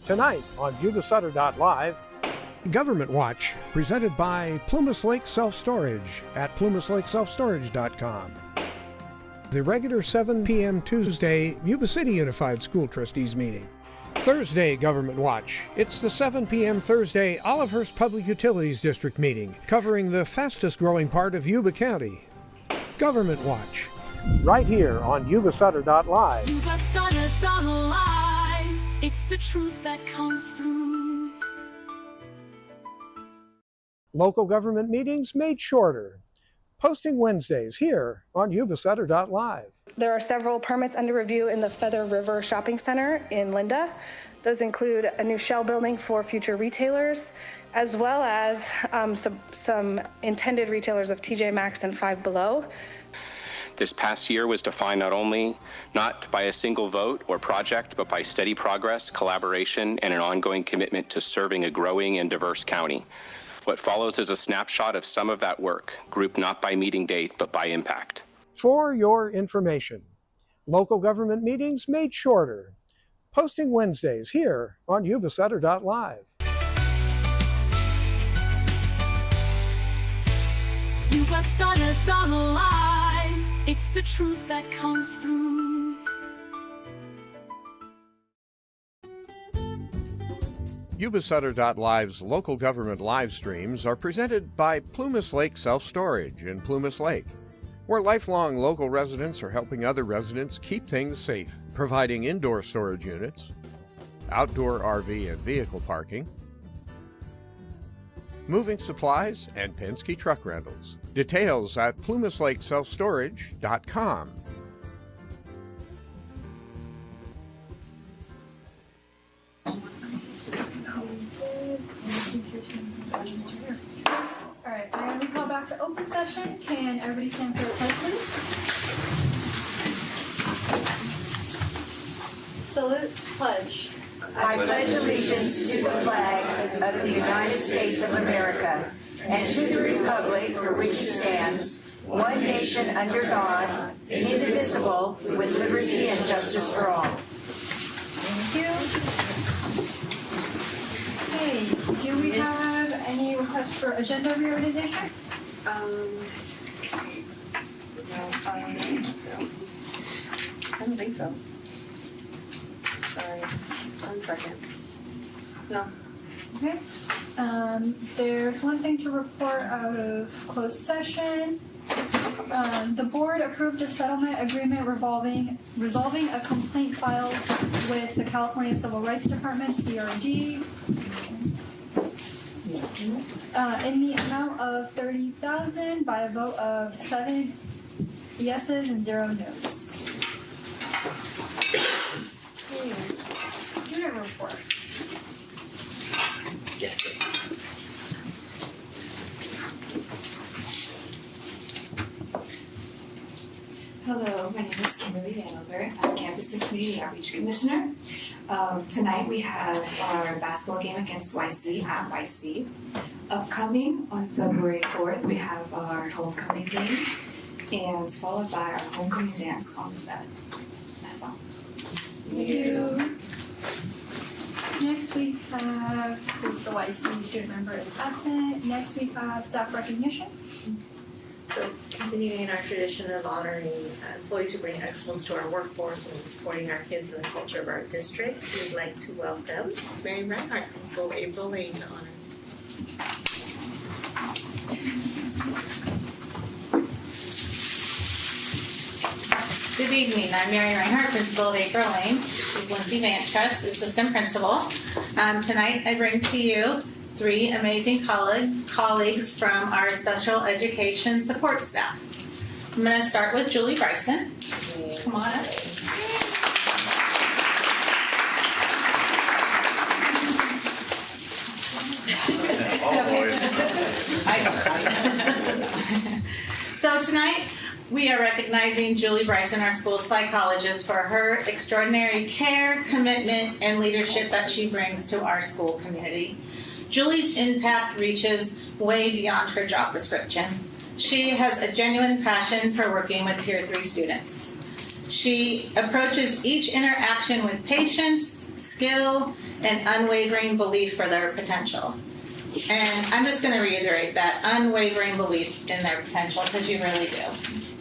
Tonight on Yuba-Sutter.live, Government Watch, presented by Plumas Lake Self-Storage at plumaslakeselfstorage.com. The regular 7 p.m. Tuesday Yuba City Unified School Trustees meeting. Thursday Government Watch. It's the 7 p.m. Thursday Olivehurst Public Utilities District meeting, covering the fastest growing part of Yuba County. Government Watch, right here on Yuba-Sutter.live. Yuba-Sutter.live. It's the truth that comes through. Local government meetings made shorter. Posting Wednesdays here on Yuba-Sutter.live. There are several permits under review in the Feather River Shopping Center in Linda. Those include a new shell building for future retailers, as well as some intended retailers of TJ Maxx and Five Below. This past year was defined not by a single vote or project, but by steady progress, collaboration, and an ongoing commitment to serving a growing and diverse county. What follows is a snapshot of some of that work, grouped not by meeting date, but by impact. For your information, local government meetings made shorter. Posting Wednesdays here on Yuba-Sutter.live. Yuba-Sutter.live. It's the truth that comes through. Yuba-Sutter.live's local government live streams are presented by Plumas Lake Self-Storage in Plumas Lake, where lifelong local residents are helping other residents keep things safe, providing indoor storage units, outdoor RV and vehicle parking, moving supplies, and Penske truck rentals. Details at plumaslakeselfstorage.com. All right, and we call back to open session. Can everybody stand for the pledge, please? Salute, pledge. I pledge allegiance to the flag of the United States of America and to the republic for which it stands, one nation under God, indivisible, with liberty and justice for all. Thank you. Okay, do we have any requests for agenda reorganization? No, I don't think so. Sorry, 1 second. No. Okay. There's one thing to report out of closed session. The board approved a settlement agreement resolving a complaint filed with the California Civil Rights Department, CRD, in the amount of $30,000 by a vote of 7 yeses and 0 nos. Unit report. Yes. Hello, my name is Kimberly Vanover. I'm Campus and Community Outreach Commissioner. Tonight we have our basketball game against YC at YC. Upcoming on February 4th, we have our homecoming game, and followed by our homecoming dance on the 7th. That's all. Thank you. Next we have, because the YC student member is absent, next we have staff recognition. So continuing our tradition of honoring employees who bring excellence to our workforce and supporting our kids and the culture of our district, we'd like to welcome Mary Reinhardt, Principal April Lane to honor. Good evening. I'm Mary Reinhardt, Principal of April Lane. This is Lindsay Van Trust, Assistant Principal. Tonight I bring to you 3 amazing colleagues from our special education support staff. I'm going to start with Julie Bryson. Come on up. So tonight we are recognizing Julie Bryson, our school psychologist, for her extraordinary care, commitment, and leadership that she brings to our school community. Julie's impact reaches way beyond her job description. She has a genuine passion for working with Tier 3 students. She approaches each interaction with patience, skill, and unwavering belief for their potential. And I'm just going to reiterate that unwavering belief in their potential, because you really do.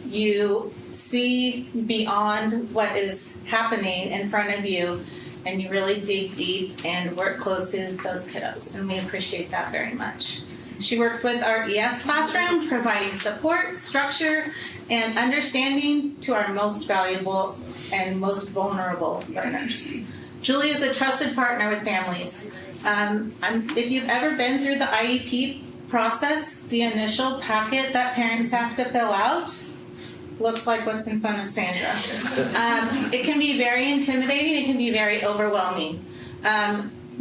You see beyond what is happening in front of you, and you really dig deep and work closely with those kiddos, and we appreciate that very much. She works with our ES classroom, providing support, structure, and understanding to our most valuable and most vulnerable learners. Julie is a trusted partner with families. If you've ever been through the IEP process, the initial packet that parents have to fill out looks like what's in front of Sandra. It can be very intimidating. It can be very overwhelming.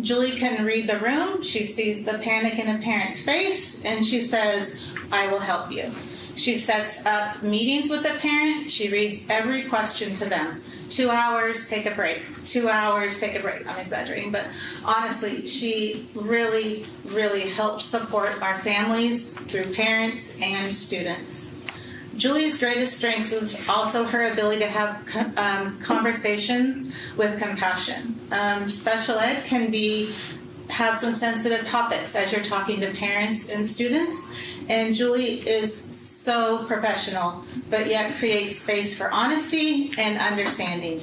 Julie can read the room. She sees the panic in a parent's face, and she says, I will help you. She sets up meetings with the parent. She reads every question to them. 2 hours, take a break. 2 hours, take a break. I'm exaggerating, but honestly, she really, really helps support our families through parents and students. Julie's greatest strength is also her ability to have conversations with compassion. Special ed can have some sensitive topics as you're talking to parents and students, and Julie is so professional, but yet creates space for honesty and understanding.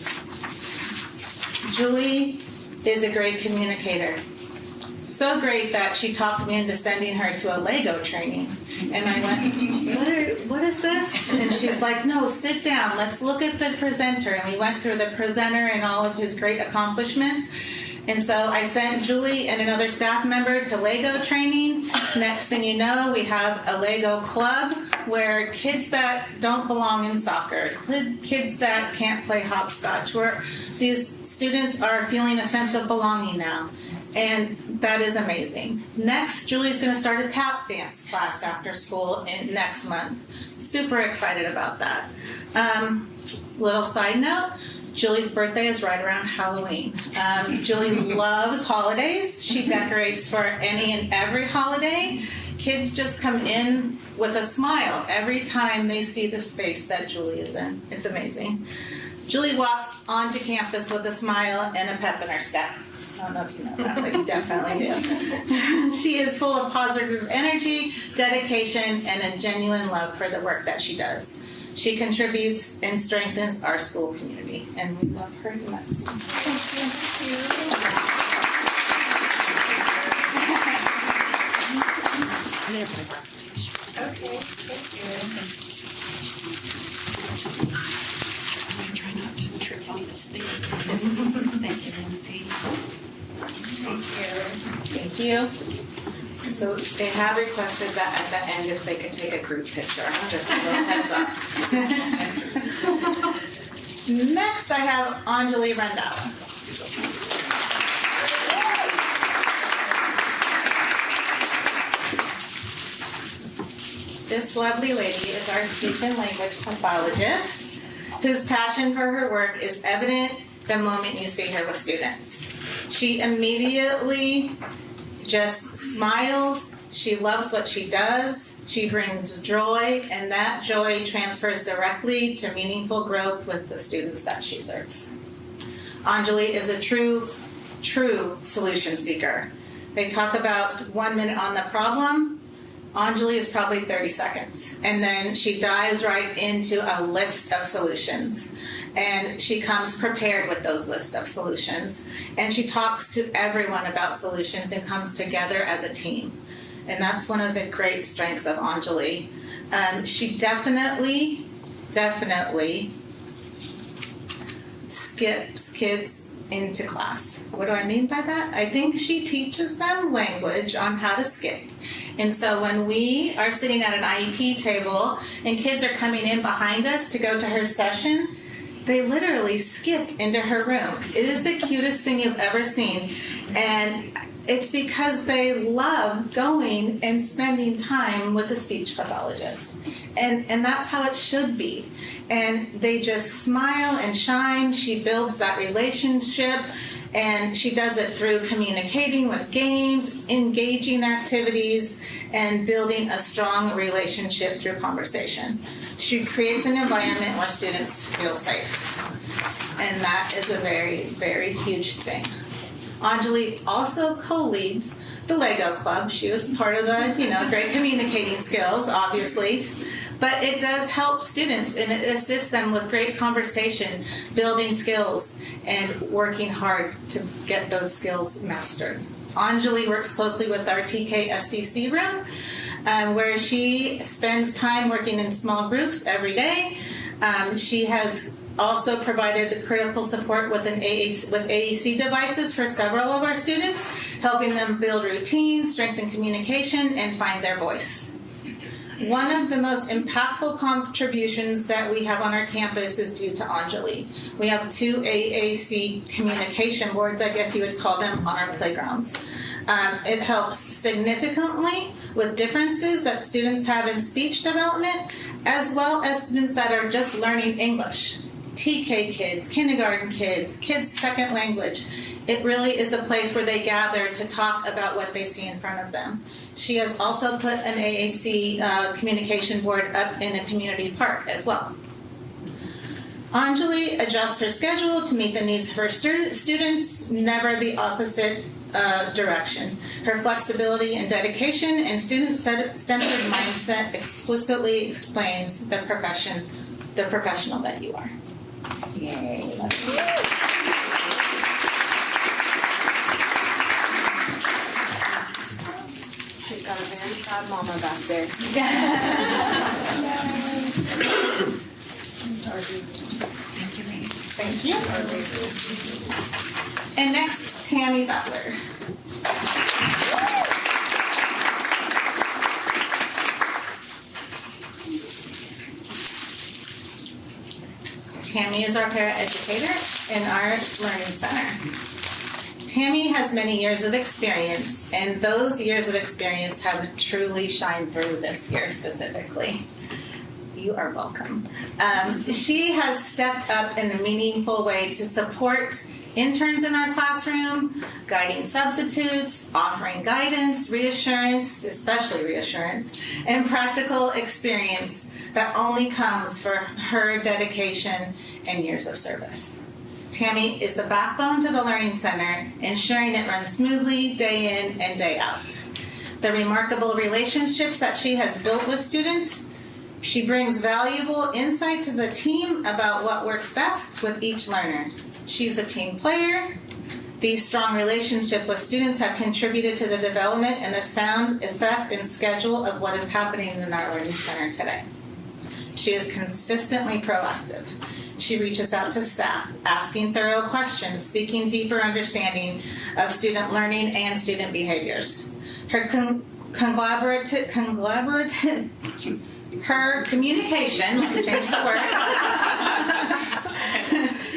Julie is a great communicator. So great that she talked me into sending her to a Lego training. And I went, what is this? And she's like, no, sit down. Let's look at the presenter. And we went through the presenter and all of his great accomplishments. And so I sent Julie and another staff member to Lego training. Next thing you know, we have a Lego club where kids that don't belong in soccer, kids that can't play hopscotch, where these students are feeling a sense of belonging now. And that is amazing. Next, Julie's going to start a tap dance class after school next month. Super excited about that. Little side note, Julie's birthday is right around Halloween. Julie loves holidays. She decorates for any and every holiday. Kids just come in with a smile every time they see the space that Julie is in. It's amazing. Julie walks onto campus with a smile and a pep in her step. I don't know if you know that, but you definitely do. She is full of positive energy, dedication, and a genuine love for the work that she does. She contributes and strengthens our school community, and we love her immensely. Thank you. Okay, thank you. Try not to trip on this thing. Thank you, Lindsay. Thank you. So they have requested that at the end if they could take a group picture. Just a little heads up. Next, I have Anjali Randhawa. This lovely lady is our speech and language pathologist, whose passion for her work is evident the moment you see her with students. She immediately just smiles. She loves what she does. She brings joy, and that joy transfers directly to meaningful growth with the students that she serves. Anjali is a true solution seeker. They talk about 1 minute on the problem. Anjali is probably 30 seconds. And then she dives right into a list of solutions. And she comes prepared with those lists of solutions. And she talks to everyone about solutions and comes together as a team. And that's one of the great strengths of Anjali. She definitely skips kids into class. What do I mean by that? I think she teaches them language on how to skip. And so when we are sitting at an IEP table and kids are coming in behind us to go to her session, they literally skip into her room. It is the cutest thing you've ever seen. And it's because they love going and spending time with a speech pathologist. And that's how it should be. And they just smile and shine. She builds that relationship. And she does it through communicating with games, engaging activities, and building a strong relationship through conversation. She creates an environment where students feel safe. And that is a very, very huge thing. Anjali also co-leads the Lego Club. She was part of the, great communicating skills, obviously. But it does help students, and it assists them with great conversation, building skills, and working hard to get those skills mastered. Anjali works closely with our TK SDC room, where she spends time working in small groups every day. She has also provided critical support with AAC devices for several of our students, helping them build routines, strengthen communication, and find their voice. One of the most impactful contributions that we have on our campus is due to Anjali. We have 2 AAC communication boards, I guess you would call them, on our playgrounds. It helps significantly with differences that students have in speech development, as well as students that are just learning English. TK kids, kindergarten kids, kids second language. It really is a place where they gather to talk about what they see in front of them. She has also put an AAC communication board up in a community park as well. Anjali adjusts her schedule to meet the needs of her students, never the opposite direction. Her flexibility and dedication and student-centered mindset explicitly explains the professional that you are. Yay. She's got a very proud mama back there. Thank you. And next, Tammy Butler. Tammy is our paraeducator in our Learning Center. Tammy has many years of experience, and those years of experience have truly shined through this year specifically. You are welcome. She has stepped up in a meaningful way to support interns in our classroom, guiding substitutes, offering guidance, reassurance, especially reassurance, and practical experience that only comes for her dedication and years of service. Tammy is the backbone to the Learning Center, ensuring it runs smoothly day in and day out. The remarkable relationships that she has built with students, she brings valuable insight to the team about what works best with each learner. She's a team player. These strong relationships with students have contributed to the development and the sound, effect, and schedule of what is happening in our Learning Center today. She is consistently proactive. She reaches out to staff, asking thorough questions, seeking deeper understanding of student learning and student behaviors. Her her communication, let's change the word,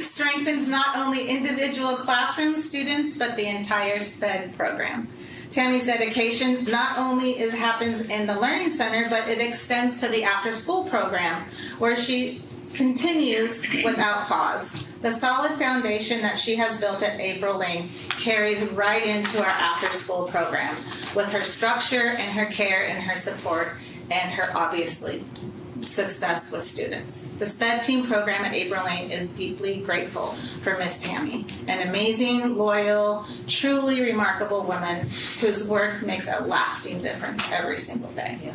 strengthens not only individual classroom students, but the entire SPED program. Tammy's dedication not only happens in the Learning Center, but it extends to the after-school program, where she continues without pause. The solid foundation that she has built at April Lane carries right into our after-school program, with her structure and her care and her support and her, obviously, success with students. The SPED team program at April Lane is deeply grateful for Miss Tammy, an amazing, loyal, truly remarkable woman whose work makes a lasting difference every single day. Yeah.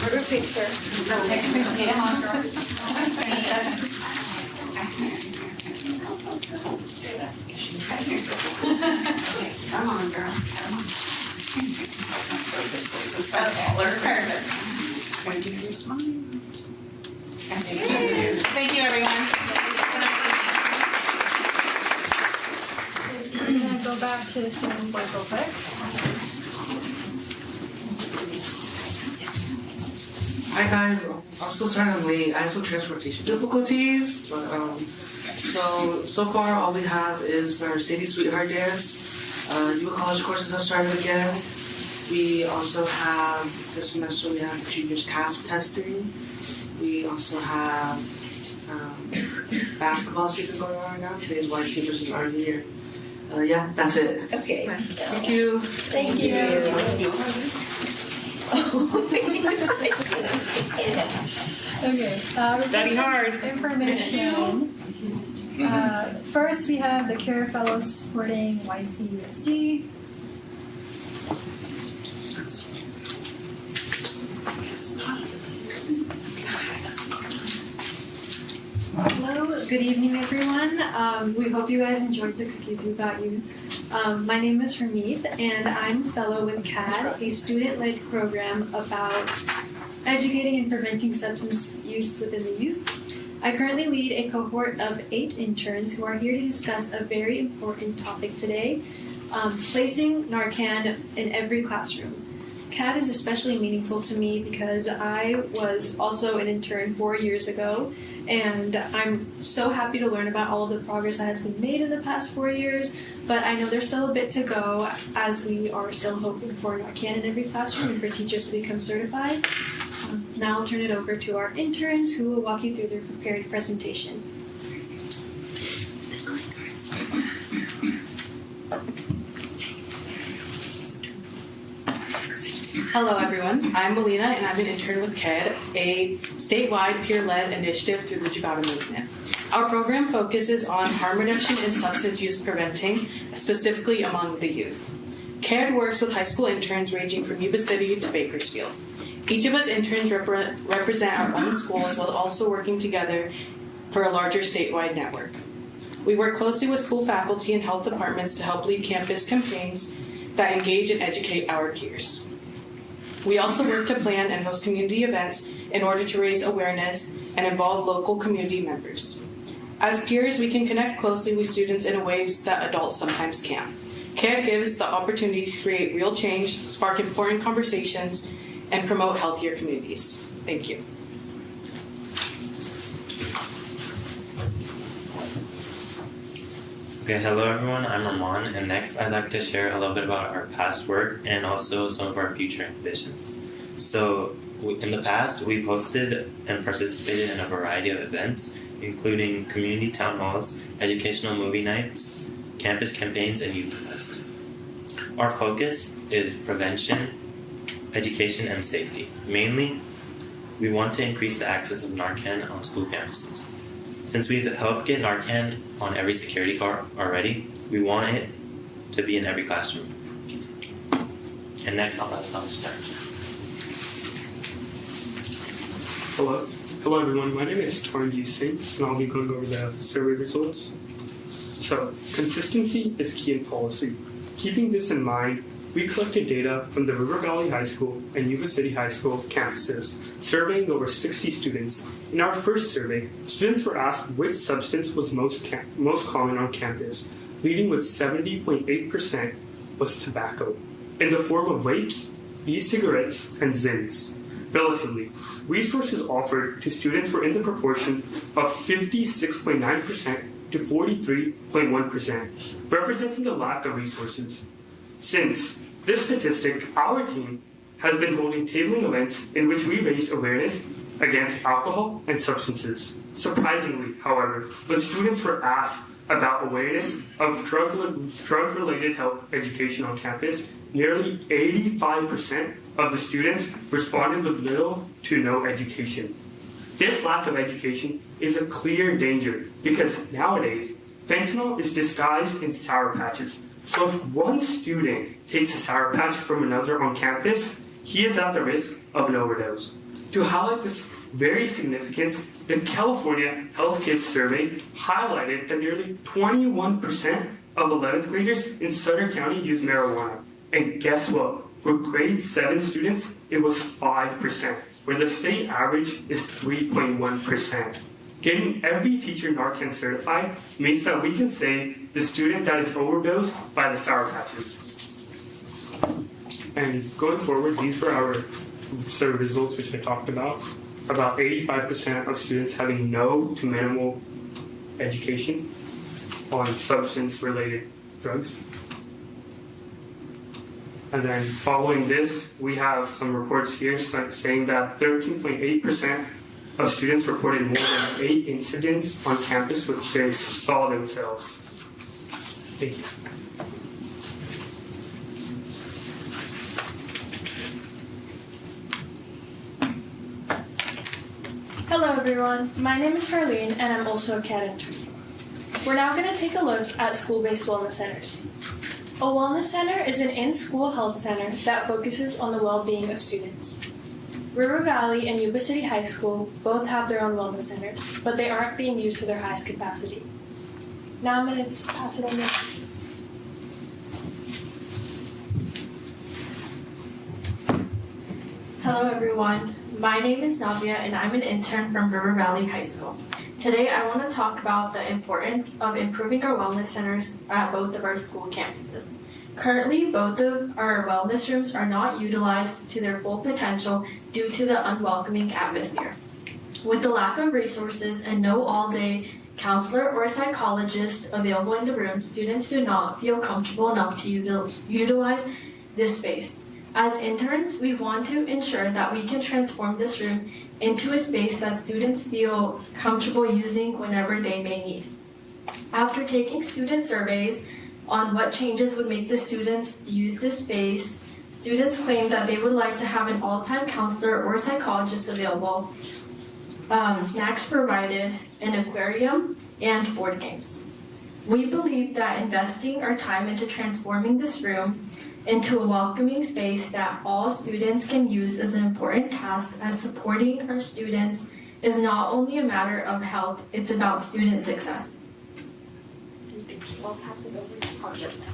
Group picture. Come on, girls. Come on, girls, come on. Perfect. Want to do your smile? Thank you, everyone. We're going to go back to the student board real quick. Hi guys, I'm so sorry I'm late. I had some transportation difficulties, but So far all we have is our Sadie Sweetheart Dance. Yuba College courses have started again. We also have, this semester we have juniors CASP testing. We also have basketball season going on right now. Today's YC versus RD year. Yeah, that's it. Okay. Thank you. Thank you. Okay. Study hard. Information. First, we have the Care Fellows supporting YCUSD. Hello, good evening everyone. We hope you guys enjoyed the cookies we got you. My name is Hermeet and I'm a fellow with CAD, a student-led program about educating and preventing substance use within the youth. I currently lead a cohort of 8 interns who are here to discuss a very important topic today, placing Narcan in every classroom. CAD is especially meaningful to me because I was also an intern 4 years ago, and I'm so happy to learn about all of the progress that has been made in the past 4 years, but I know there's still a bit to go as we are still hoping for Narcan in every classroom and for teachers to become certified. Now I'll turn it over to our interns who will walk you through their prepared presentation. Hello everyone, I'm Melina and I'm an intern with CAD, a statewide peer-led initiative through the Jugada movement. Our program focuses on harm reduction and substance use preventing, specifically among the youth. CAD works with high school interns ranging from Yuba City to Bakersfield. Each of us interns represent our own schools while also working together for a larger statewide network. We work closely with school faculty and health departments to help lead campus campaigns that engage and educate our peers. We also work to plan and host community events in order to raise awareness and involve local community members. As peers, we can connect closely with students in ways that adults sometimes can't. CAD gives the opportunity to create real change, spark important conversations, and promote healthier communities. Thank you. Okay, hello everyone, I'm Ramon, and next I'd like to share a little bit about our past work and also some of our future ambitions. So, in the past, we've hosted and participated in a variety of events, including community town halls, educational movie nights, campus campaigns, and Youth Fest. Our focus is prevention, education, and safety. Mainly, we want to increase the access of Narcan on school campuses. Since we've helped get Narcan on every security guard already, we want it to be in every classroom. And next, I'll pass it on to George. Hello everyone, my name is Tarnji Singh, and I'll be going over the survey results. So, consistency is key in policy. Keeping this in mind, we collected data from the River Valley High School and Yuba City High School campuses, surveying over 60 students. In our first survey, students were asked which substance was most common on campus, leading with 70.8% was tobacco, in the form of vapes, e-cigarettes, and Zins. Relatively, resources offered to students were in the proportion of 56.9% to 43.1%, representing a lack of resources. Since this statistic, our team has been holding tabling events in which we raised awareness against alcohol and substances. Surprisingly, however, when students were asked about awareness of drug-related health education on campus, nearly 85% of the students responded with little to no education. This lack of education is a clear danger because nowadays, fentanyl is disguised in Sour Patches. So if one student takes a Sour Patch from another on campus, he is at the risk of an overdose. To highlight this very significance, the California Health Kids Survey highlighted that nearly 21% of 11th graders in Sutter County use marijuana. And guess what? For grade 7 students, it was 5%, where the state average is 3.1%. Getting every teacher Narcan certified means that we can save the student that is overdosed by the Sour Patches. And going forward, these were our survey results, which I talked about. About 85% of students having no to minimal education on substance-related drugs. And then following this, we have some reports here saying that 13.8% of students reported more than 8 incidents on campus which they saw themselves. Thank you. Hello everyone, my name is Harleen and I'm also a CAD intern. We're now going to take a look at school-based wellness centers. A wellness center is an in-school health center that focuses on the well-being of students. River Valley and Yuba City High School both have their own wellness centers, but they aren't being used to their highest capacity. Now I'm going to pass it on to Hello everyone, my name is Navia and I'm an intern from River Valley High School. Today I want to talk about the importance of improving our wellness centers at both of our school campuses. Currently, both of our wellness rooms are not utilized to their full potential due to the unwelcoming atmosphere. With the lack of resources and no all-day counselor or psychologist available in the room, students do not feel comfortable enough to utilize this space. As interns, we want to ensure that we can transform this room into a space that students feel comfortable using whenever they may need. After taking student surveys on what changes would make the students use this space, students claim that they would like to have an all-time counselor or psychologist available, snacks provided, an aquarium, and board games. We believe that investing our time into transforming this room into a welcoming space that all students can use is an important task, as supporting our students is not only a matter of health, it's about student success. Thank you. I'll pass it over to Prabjot now.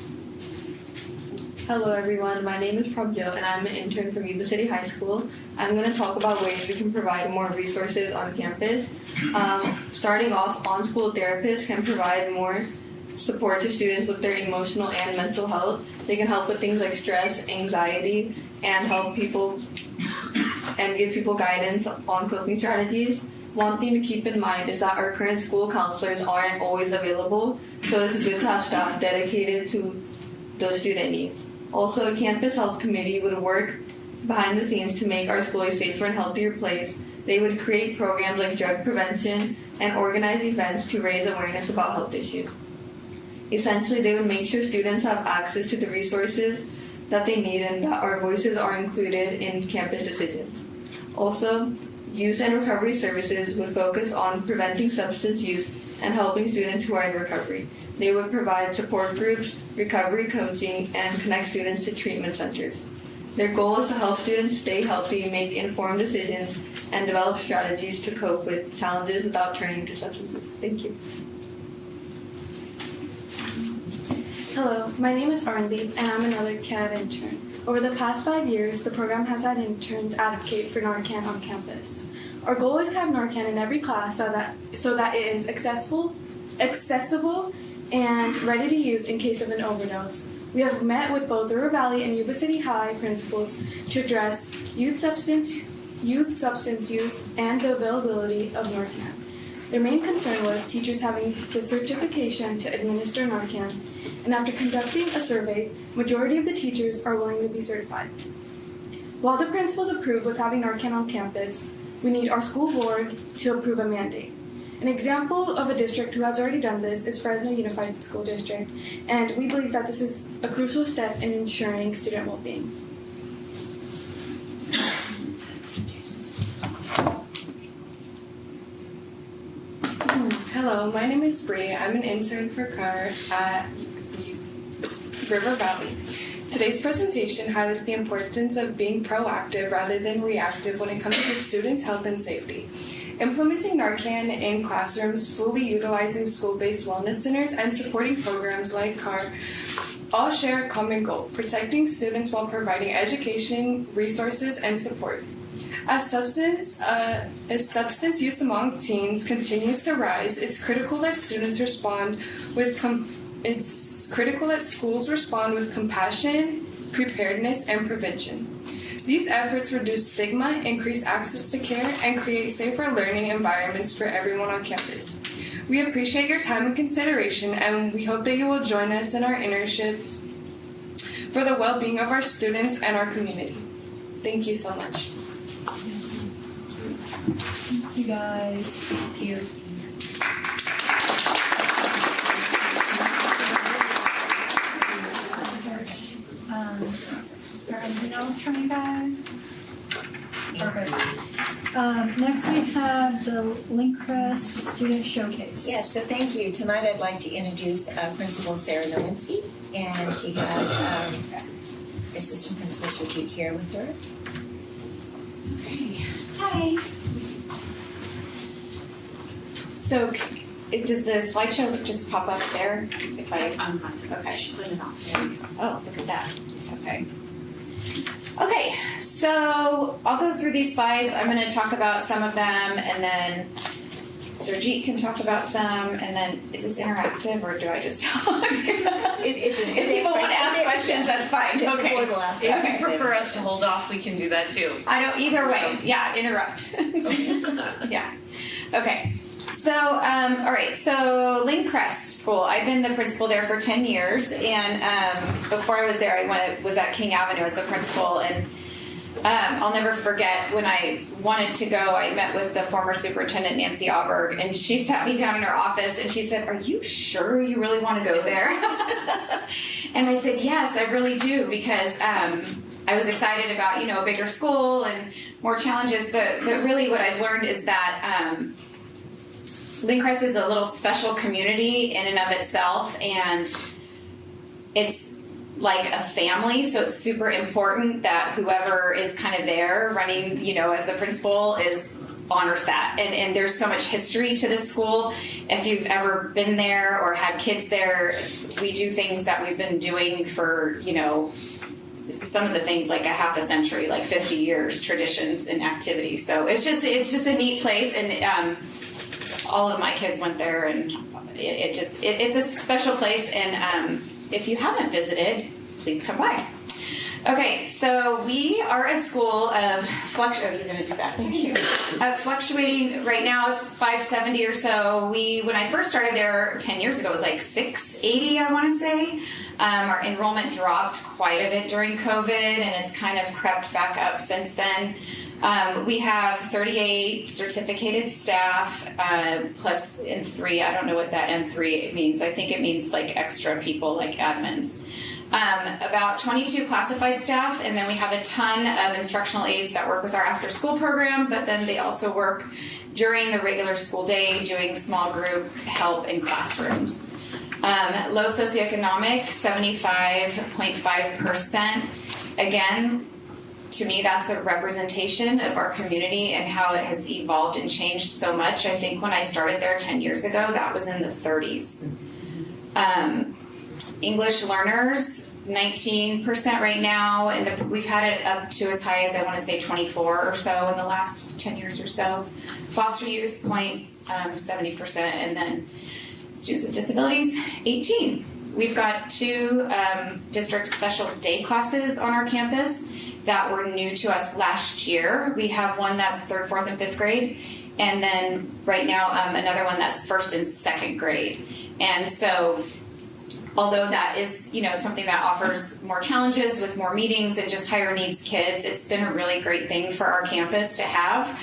Hello everyone, my name is Prabjot and I'm an intern from Yuba City High School. I'm going to talk about ways we can provide more resources on campus. Starting off, on-school therapists can provide more support to students with their emotional and mental health. They can help with things like stress, anxiety, and help people and give people guidance on coping strategies. One thing to keep in mind is that our current school counselors aren't always available, so it's good to have staff dedicated to those student needs. Also, a campus health committee would work behind the scenes to make our school a safer and healthier place. They would create programs like drug prevention and organize events to raise awareness about health issues. Essentially, they would make sure students have access to the resources that they need and that our voices are included in campus decisions. Also, youth and recovery services would focus on preventing substance use and helping students who are in recovery. They would provide support groups, recovery coaching, and connect students to treatment centers. Their goal is to help students stay healthy, make informed decisions, and develop strategies to cope with challenges without turning to substances. Thank you. Hello, my name is Arnby, and I'm another CAD intern. Over the past 5 years, the program has had interns advocate for Narcan on campus. Our goal is to have Narcan in every class so that it is accessible, and ready to use in case of an overdose. We have met with both River Valley and Yuba City High principals to address youth substance use and the availability of Narcan. Their main concern was teachers having the certification to administer Narcan, and after conducting a survey, majority of the teachers are willing to be certified. While the principals approve with having Narcan on campus, we need our school board to approve a mandate. An example of a district who has already done this is Fresno Unified School District, and we believe that this is a crucial step in ensuring student well-being. Hello, my name is Bree. I'm an intern for CAR at River Valley. Today's presentation highlights the importance of being proactive rather than reactive when it comes to students' health and safety. Implementing Narcan in classrooms, fully utilizing school-based wellness centers, and supporting programs like CAR all share a common goal: protecting students while providing education, resources, and support. As substance use among teens continues to rise, it's critical that schools respond with compassion, preparedness, and prevention. These efforts reduce stigma, increase access to care, and create safer learning environments for everyone on campus. We appreciate your time and consideration, and we hope that you will join us in our internships for the well-being of our students and our community. Thank you so much. Thank you guys. Thank you. Is there anything else from you guys? Perfect. Next we have the Linkrest Student Showcase. Yes, so thank you. Tonight I'd like to introduce Principal Sarah Nowinski, and she has Assistant Principal Sujit here with her. Hi. So, does the slideshow just pop up there? If I okay. Put it on. Oh, look at that. Okay. Okay, so I'll go through these slides. I'm going to talk about some of them, and then Surjit can talk about some, and then is this interactive or do I just talk? If people want to ask questions, that's fine. Okay. If you prefer us to hold off, we can do that too. I know, either way. Yeah, interrupt. Yeah. Okay. So, all right. So, Linkrest School. I've been the principal there for 10 years, and before I was there, I was at King Avenue as the principal, and I'll never forget when I wanted to go. I met with the former superintendent, Nancy Auberg, and she sat me down in her office, and she said, "Are you sure you really want to go there?" And I said, "Yes, I really do," because I was excited about a bigger school and more challenges, but really what I've learned is that Linkrest is a little special community in and of itself, and it's like a family, so it's super important that whoever is kind of there running, as the principal honors that. And there's so much history to this school. If you've ever been there or had kids there, we do things that we've been doing for, some of the things like a half a century, like 50 years, traditions and activities. So it's just a neat place, and all of my kids went there, and it's a special place, and if you haven't visited, please come by. Okay, so we are a school of you're going to do that, thank you. Fluctuating, right now it's 570 or so. When I first started there 10 years ago, it was like 680, I want to say. Our enrollment dropped quite a bit during COVID, and it's kind of crept back up since then. We have 38 certificated staff, plus N3. I don't know what that N3 means. I think it means like extra people, like admins. About 22 classified staff, and then we have a ton of instructional aides that work with our after-school program, but then they also work during the regular school day doing small group help in classrooms. Low socioeconomic, 75.5%. Again, to me, that's a representation of our community and how it has evolved and changed so much. I think when I started there 10 years ago, that was in the 30s. English learners, 19% right now, and we've had it up to as high as, I want to say, 24 or so in the last 10 years or so. Foster youth, 70%, and then students with disabilities, 18. We've got 2 district special day classes on our campus that were new to us last year. We have one that's 3rd, 4th, and 5th grade, and then right now another one that's 1st and 2nd grade. And so, although that is, something that offers more challenges with more meetings and just higher needs kids, it's been a really great thing for our campus to have.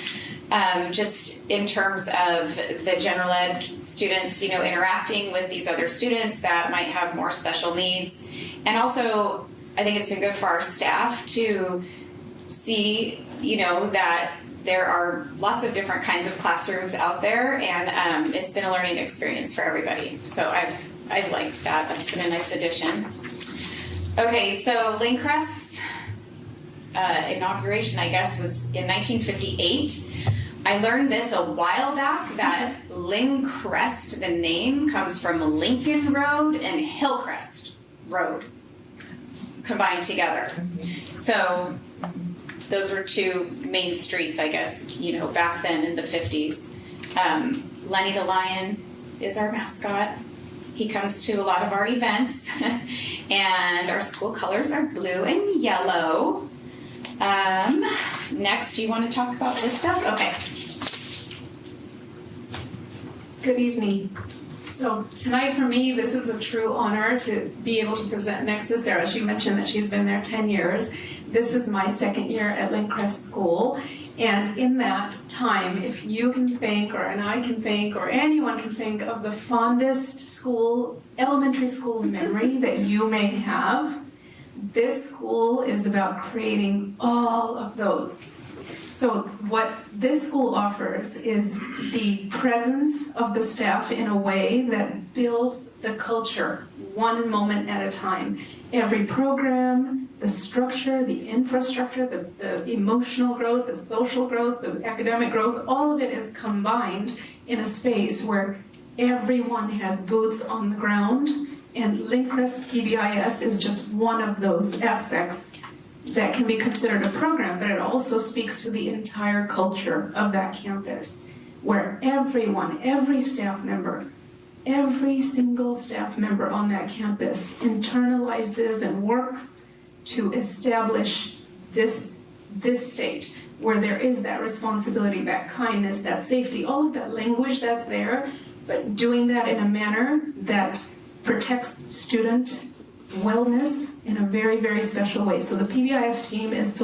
Just in terms of the general ed students, interacting with these other students that might have more special needs. And also, I think it's been good for our staff to see, that there are lots of different kinds of classrooms out there, and it's been a learning experience for everybody. So I've liked that. That's been a nice addition. Okay, so Linkrest's inauguration, I guess, was in 1958. I learned this a while back, that Linkrest, the name, comes from Lincoln Road and Hillcrest Road combined together. So those were 2 main streets, I guess, back then in the 50s. Lenny the Lion is our mascot. He comes to a lot of our events, and our school colors are blue and yellow. Next, do you want to talk about this stuff? Okay. Good evening. So tonight for me, this is a true honor to be able to present next to Sarah. She mentioned that she's been there 10 years. This is my second year at Lindcrest School. And in that time, if you can think, and I can think, or anyone can think of the fondest elementary school memory that you may have, this school is about creating all of those. So what this school offers is the presence of the staff in a way that builds the culture one moment at a time. Every program, the structure, the infrastructure, the emotional growth, the social growth, the academic growth, all of it is combined in a space where everyone has boots on the ground, and Lindcrest PBIS is just one of those aspects that can be considered a program, but it also speaks to the entire culture of that campus, where everyone, every staff member, every single staff member on that campus internalizes and works to establish this state where there is that responsibility, that kindness, that safety, all of that language that's there, but doing that in a manner that protects student wellness in a very, very special way. So the PBIS team is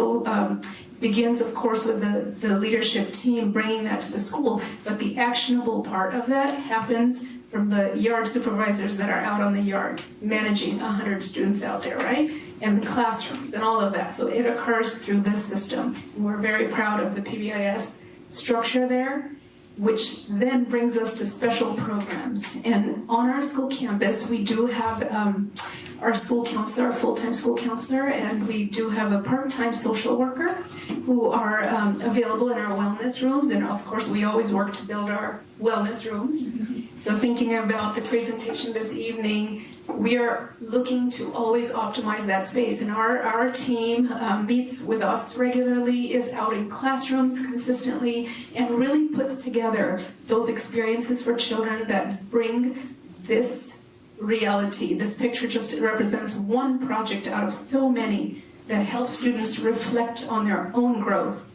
begins, of course, with the leadership team bringing that to the school, but the actionable part of that happens from the yard supervisors that are out on the yard managing 100 students out there, right? And the classrooms and all of that. So it occurs through this system. And we're very proud of the PBIS structure there, which then brings us to special programs. And on our school campus, we do have our school counselor, our full-time school counselor, and we do have a part-time social worker who are available in our wellness rooms. And of course, we always work to build our wellness rooms. So thinking about the presentation this evening, we are looking to always optimize that space. And our team meets with us regularly, is out in classrooms consistently, and really puts together those experiences for children that bring this reality. This picture just represents one project out of so many that help students reflect on their own growth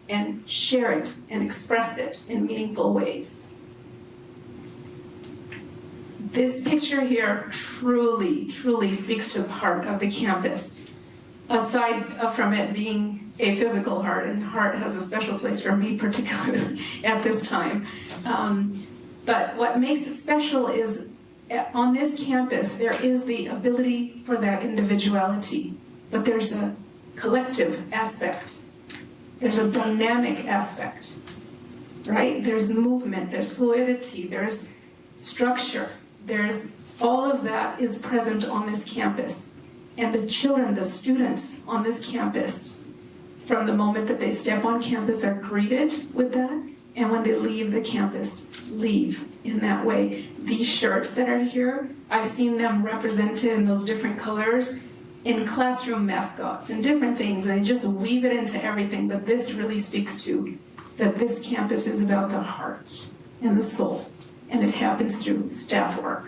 and share it and express it in meaningful ways. This picture here truly, truly speaks to the heart of the campus. Aside from it being a physical heart, and heart has a special place for me particularly at this time. But what makes it special is on this campus, there is the ability for that individuality, but there's a collective aspect. There's a dynamic aspect, right? There's movement, there's fluidity, there's structure. There's all of that is present on this campus. And the children, the students on this campus, from the moment that they step on campus are greeted with that, and when they leave the campus, leave in that way. These shirts that are here, I've seen them represented in those different colors in classroom mascots and different things, and they just weave it into everything. But this really speaks to that this campus is about the heart and the soul, and it happens through staff work.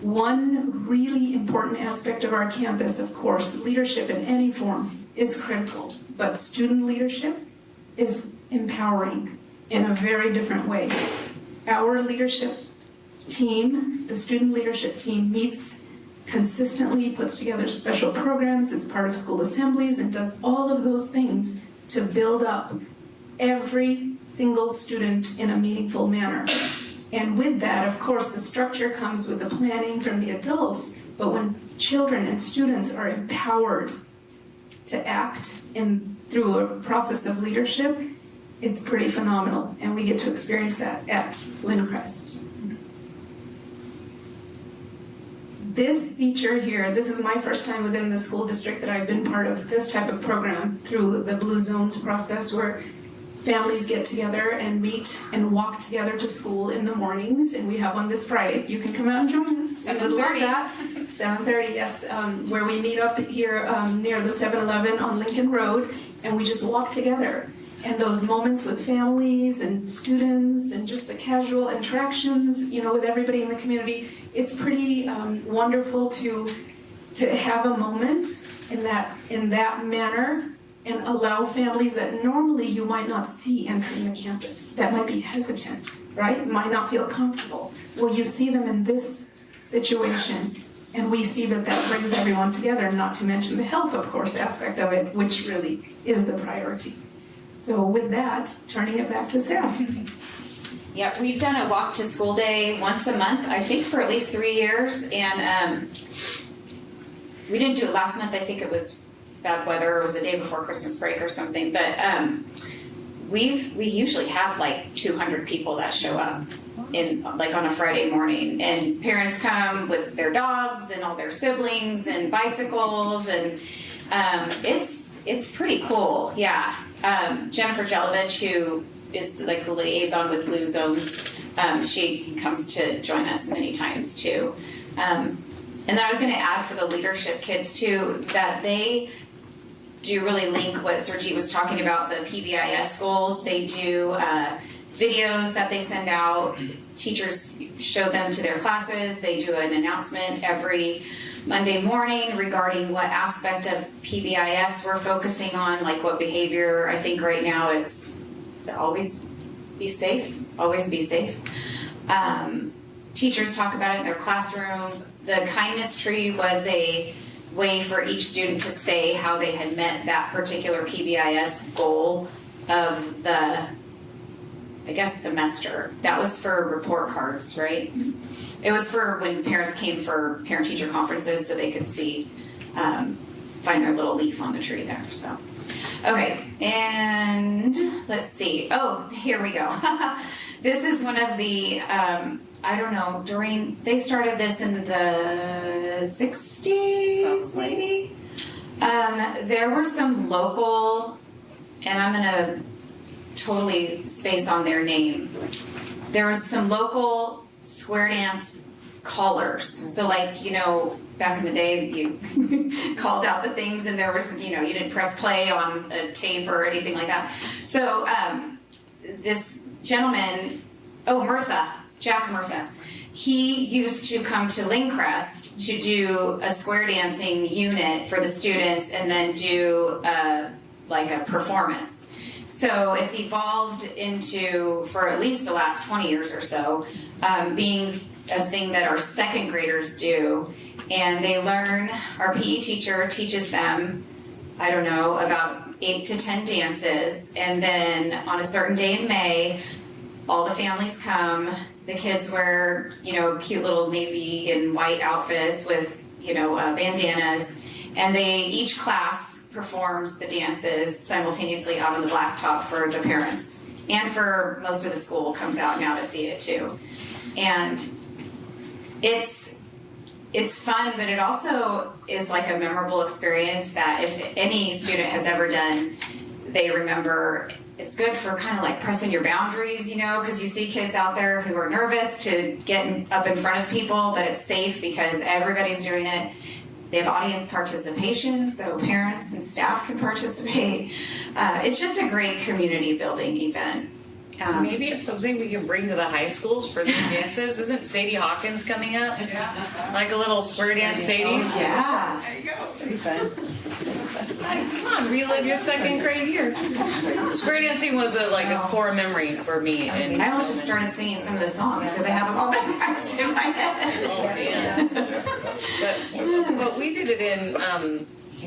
One really important aspect of our campus, of course, leadership in any form is critical, but student leadership is empowering in a very different way. Our leadership team, the student leadership team, meets consistently, puts together special programs, is part of school assemblies, and does all of those things to build up every single student in a meaningful manner. And with that, of course, the structure comes with the planning from the adults, but when children and students are empowered to act through a process of leadership, it's pretty phenomenal, and we get to experience that at Lindcrest. This feature here, this is my first time within the school district that I've been part of this type of program through the Blue Zones process, where families get together and meet and walk together to school in the mornings, and we have one this Friday. You can come out and join us. 7:30. 7:30, yes, where we meet up here near the 7-Eleven on Lincoln Road, and we just walk together. And those moments with families and students and just the casual interactions, with everybody in the community, it's pretty wonderful to have a moment in that manner and allow families that normally you might not see entering the campus, that might be hesitant, right? Might not feel comfortable. Well, you see them in this situation, and we see that that brings everyone together, not to mention the health, of course, aspect of it, which really is the priority. So with that, turning it back to Sarah. Yeah, we've done a walk to school day once a month, I think for at least 3 years, and we didn't do it last month. I think it was bad weather, it was the day before Christmas break or something, but we usually have like 200 people that show up in like on a Friday morning, and parents come with their dogs and all their siblings and bicycles, and it's pretty cool. Yeah. Jennifer Jelovich, who is like the liaison with Blue Zones, she comes to join us many times too. And then I was going to add for the leadership kids too, that they do really link what Sergit was talking about, the PBIS goals. They do videos that they send out. Teachers show them to their classes. They do an announcement every Monday morning regarding what aspect of PBIS we're focusing on, like what behavior. I think right now it's to always be safe, always be safe. Teachers talk about it in their classrooms. The kindness tree was a way for each student to say how they had met that particular PBIS goal of the, I guess, semester. That was for report cards, right? It was for when parents came for parent-teacher conferences so they could see, find their little leaf on the tree there, so. Okay, and let's see. Oh, here we go. This is one of the, I don't know, they started this in the 60s, maybe? There were some local, and I'm gonna totally space on their name. There was some local square dance callers. So like, you know, back in the day, you called out the things and there was, you know, you didn't press play on a tape or anything like that. So this gentleman, Jack Murtha, he used to come to Lindcrest to do a square dancing unit for the students and then do like a performance. So it's evolved into, for at least the last 20 years or so, being a thing that our second graders do. And they learn, our PE teacher teaches them, I don't know, about 8 to 10 dances. And then on a certain day in May, all the families come. The kids wear, you know, cute little navy and white outfits with, you know, bandanas. And each class performs the dances simultaneously out on the blacktop for the parents. And for most of the school comes out now to see it too. And it's fun, but it also is like a memorable experience that if any student has ever done, they remember. It's good for kind of like pressing your boundaries, you know, because you see kids out there who are nervous to get up in front of people, but it's safe because everybody's doing it. They have audience participation, so parents and staff can participate. It's just a great community building event. Maybe it's something we can bring to the high schools for these dances. Isn't Sadie Hawkins coming up? Yeah. Like a little square dance Sadie? Yeah. There you go. That'd be fun. Nice. Come on, relive your second grade year. Square dancing was a core memory for me. I almost just started singing some of the songs because I have them all memorized in my head. Oh man. But we did it in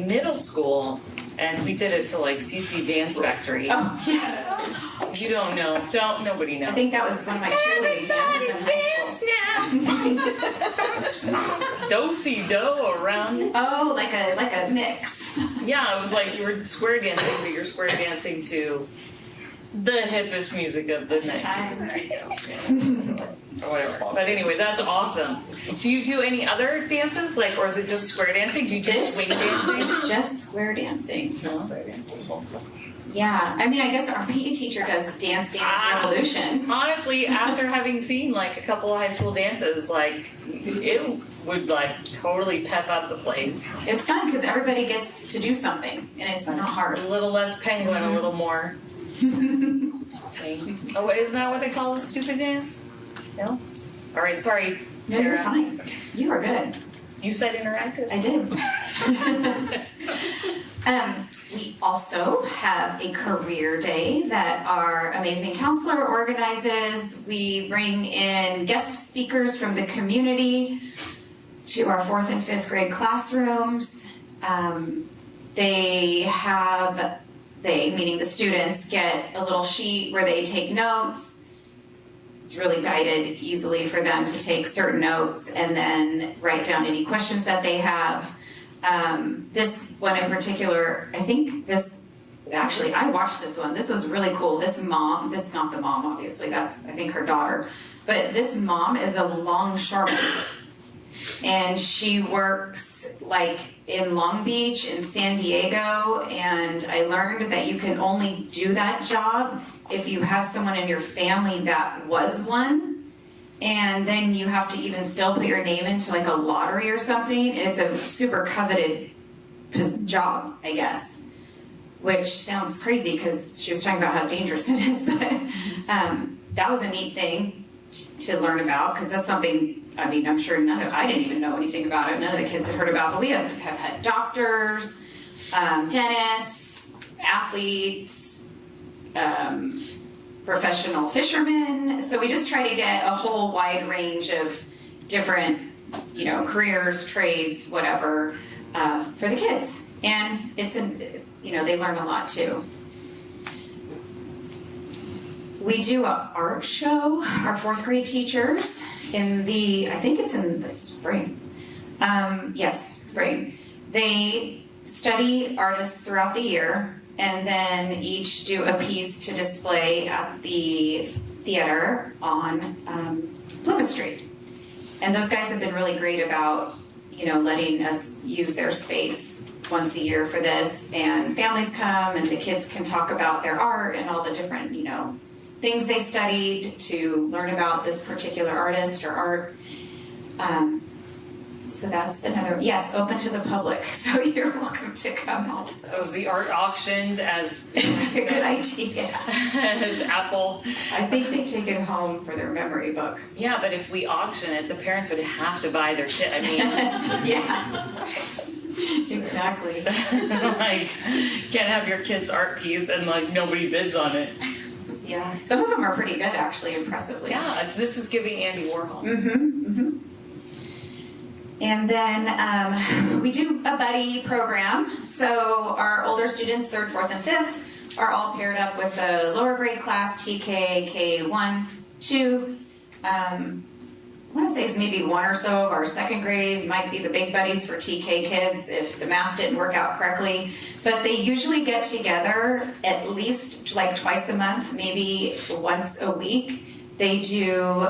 middle school. And we did it to like CC Dance Factory. Oh, yeah. You don't know. Nobody knows. I think that was one of my cheerleading dances in high school. Do-si-do around. Oh, like a mix. Yeah, it was like you were square dancing, but you're square dancing to the hippest music of the night. Or whatever. But anyway, that's awesome. Do you do any other dances, or is it just square dancing? Do you do swing dancing? It's just square dancing. Yeah, I mean, I guess our PE teacher does Dance Revolution. Honestly, after having seen a couple of high school dances, it would totally pep up the place. It's fun because everybody gets to do something, and it's not hard. A little less penguin, a little more. Oh, isn't that what they call a stupid dance? No? All right, sorry, No, Sarah. you're fine. You are good. You said interactive. I did. We also have a career day that our amazing counselor organizes. We bring in guest speakers from the community to our 4th and 5th grade classrooms. Meaning the students, get a little sheet where they take notes. It's really guided easily for them to take certain notes and then write down any questions that they have. This one in particular, I watched this one. This was really cool. Not the mom, obviously, that's, I think, her daughter. But this mom is a longshoreman. And she works like in Long Beach and San Diego. And I learned that you can only do that job if you have someone in your family that was one. And then you have to even still put your name into like a lottery or something. It's a super coveted job, I guess, which sounds crazy because she was talking about how dangerous it is. But that was a neat thing to learn about, because that's something, I mean, I'm sure I didn't even know anything about it. None of the kids had heard about it. But we have had doctors, dentists, athletes, professional fishermen. So we just try to get a whole wide range of different, careers, trades, whatever, for the kids. And they learn a lot too. We do an art show, our 4th grade teachers, I think it's in the spring. Yes, spring. They study artists throughout the year, and then each do a piece to display at the theater on Plumas Street. And those guys have been really great about, letting us use their space once a year for this. And families come and the kids can talk about their art and all the different, things they studied to learn about this particular artist or art. So that's another, yes, open to the public. So you're welcome to come also. So is the art auctioned as good idea? As Apple? I think they take it home for their memory book. Yeah, but if we auction it, the parents would have to buy their kit. I mean, yeah. Exactly. Like, can't have your kid's art piece and like nobody bids on it. Yeah, some of them are pretty good, actually, impressively. Yeah, this is giving Andy Warhol. And then we do a buddy program. So our older students, 3rd, 4th, and 5th, are all paired up with a lower grade class, TK, K1, 2. I want to say it's maybe 1 or so of our 2nd grade might be the big buddies for TK kids if the math didn't work out correctly. But they usually get together at least like twice a month, maybe once a week. They do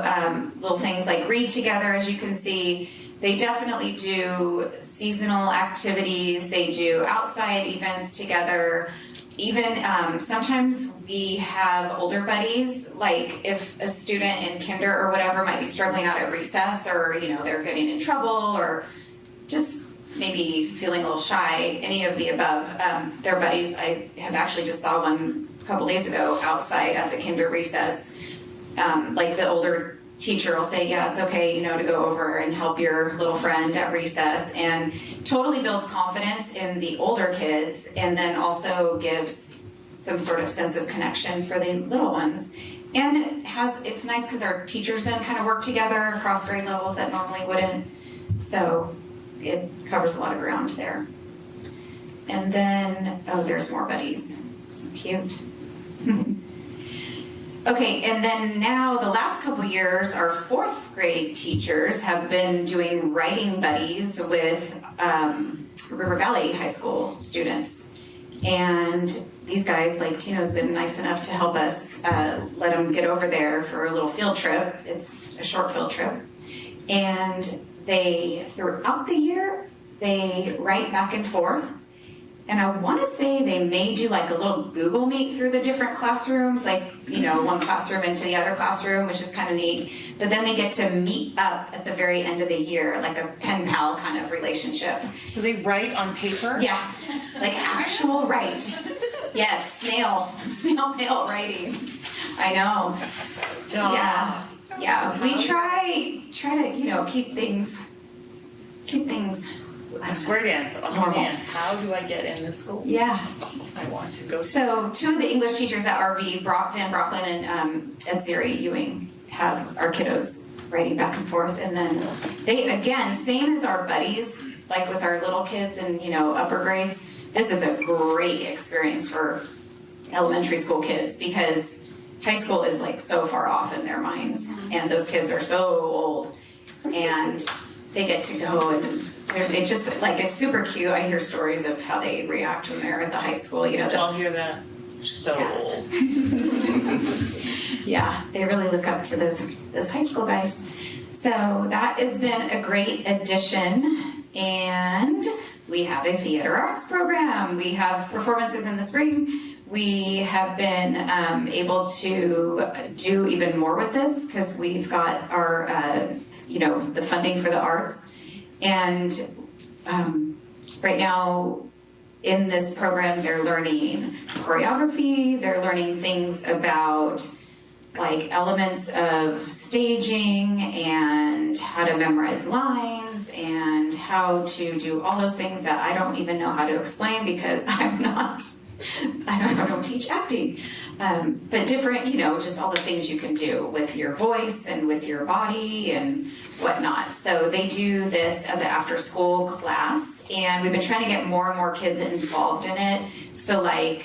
little things like read together, as you can see. They definitely do seasonal activities. They do outside events together. Even sometimes we have older buddies, like if a student in kinder or whatever might be struggling out at recess, or they're getting in trouble, or just maybe feeling a little shy, any of the above. They're buddies. I have actually just saw one a couple days ago outside at the kinder recess. Like the older teacher will say, yeah, it's okay, to go over and help your little friend at recess, and totally builds confidence in the older kids, and then also gives some sort of sense of connection for the little ones. And it's nice because our teachers then kind of work together across grade levels that normally wouldn't. So it covers a lot of ground there. And then, there's more buddies. So cute. Okay, and then now the last couple years, our 4th grade teachers have been doing writing buddies with River Valley High School students. And these guys, like Tino's been nice enough to help us let them get over there for a little field trip. It's a short field trip. And throughout the year, they write back and forth. And I want to say they may do like a little Google Meet through the different classrooms, like, one classroom into the other classroom, which is kind of neat. But then they get to meet up at the very end of the year, like a pen pal kind of relationship. So they write on paper? Yeah, like actual write. Yes, snail mail writing. I know. Stop. Yeah. We try to, keep things Square dance. Oh Normal. man, how do I get in this school? Yeah. I want to go. So 2 of the English teachers at RV, Van Brocklin and Ed Zeri Ewing, have our kiddos writing back and forth. And then they, again, same as our buddies, like with our little kids and, upper grades, this is a great experience for elementary school kids because high school is like so far off in their minds. And those kids are so old. And they get to go and it's just like, it's super cute. I hear stories of how they react when they're at the high school, I'll hear that. So old. Yeah, they really look up to those high school guys. So that has been a great addition. And we have a theater arts program. We have performances in the spring. We have been able to do even more with this because we've got our, the funding for the arts. And right now in this program, they're learning choreography. They're learning things about like elements of staging and how to memorize lines and how to do all those things that I don't even know how to explain because I don't teach acting. But different, just all the things you can do with your voice and with your body and whatnot. So they do this as an after school class and we've been trying to get more and more kids involved in it. So like,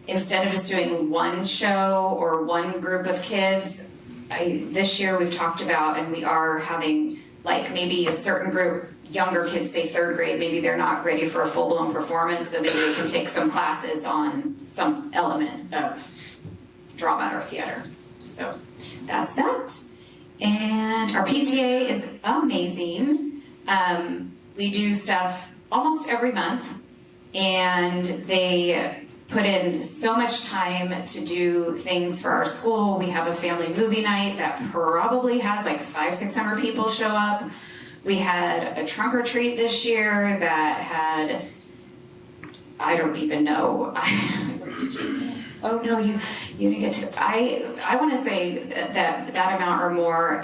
instead of just doing one show or one group of kids, this year we've talked about, and we are having like maybe a certain group, younger kids, say 3rd grade, maybe they're not ready for a full-blown performance, but maybe they can take some classes on some element of drama or theater. So that's that. And our PTA is amazing. We do stuff almost every month, and they put in so much time to do things for our school. We have a family movie night that probably has like 500-600 people show up. We had a trunk or treat this year that had, I don't even know. Oh no, you didn't get to. I want to say that amount or more.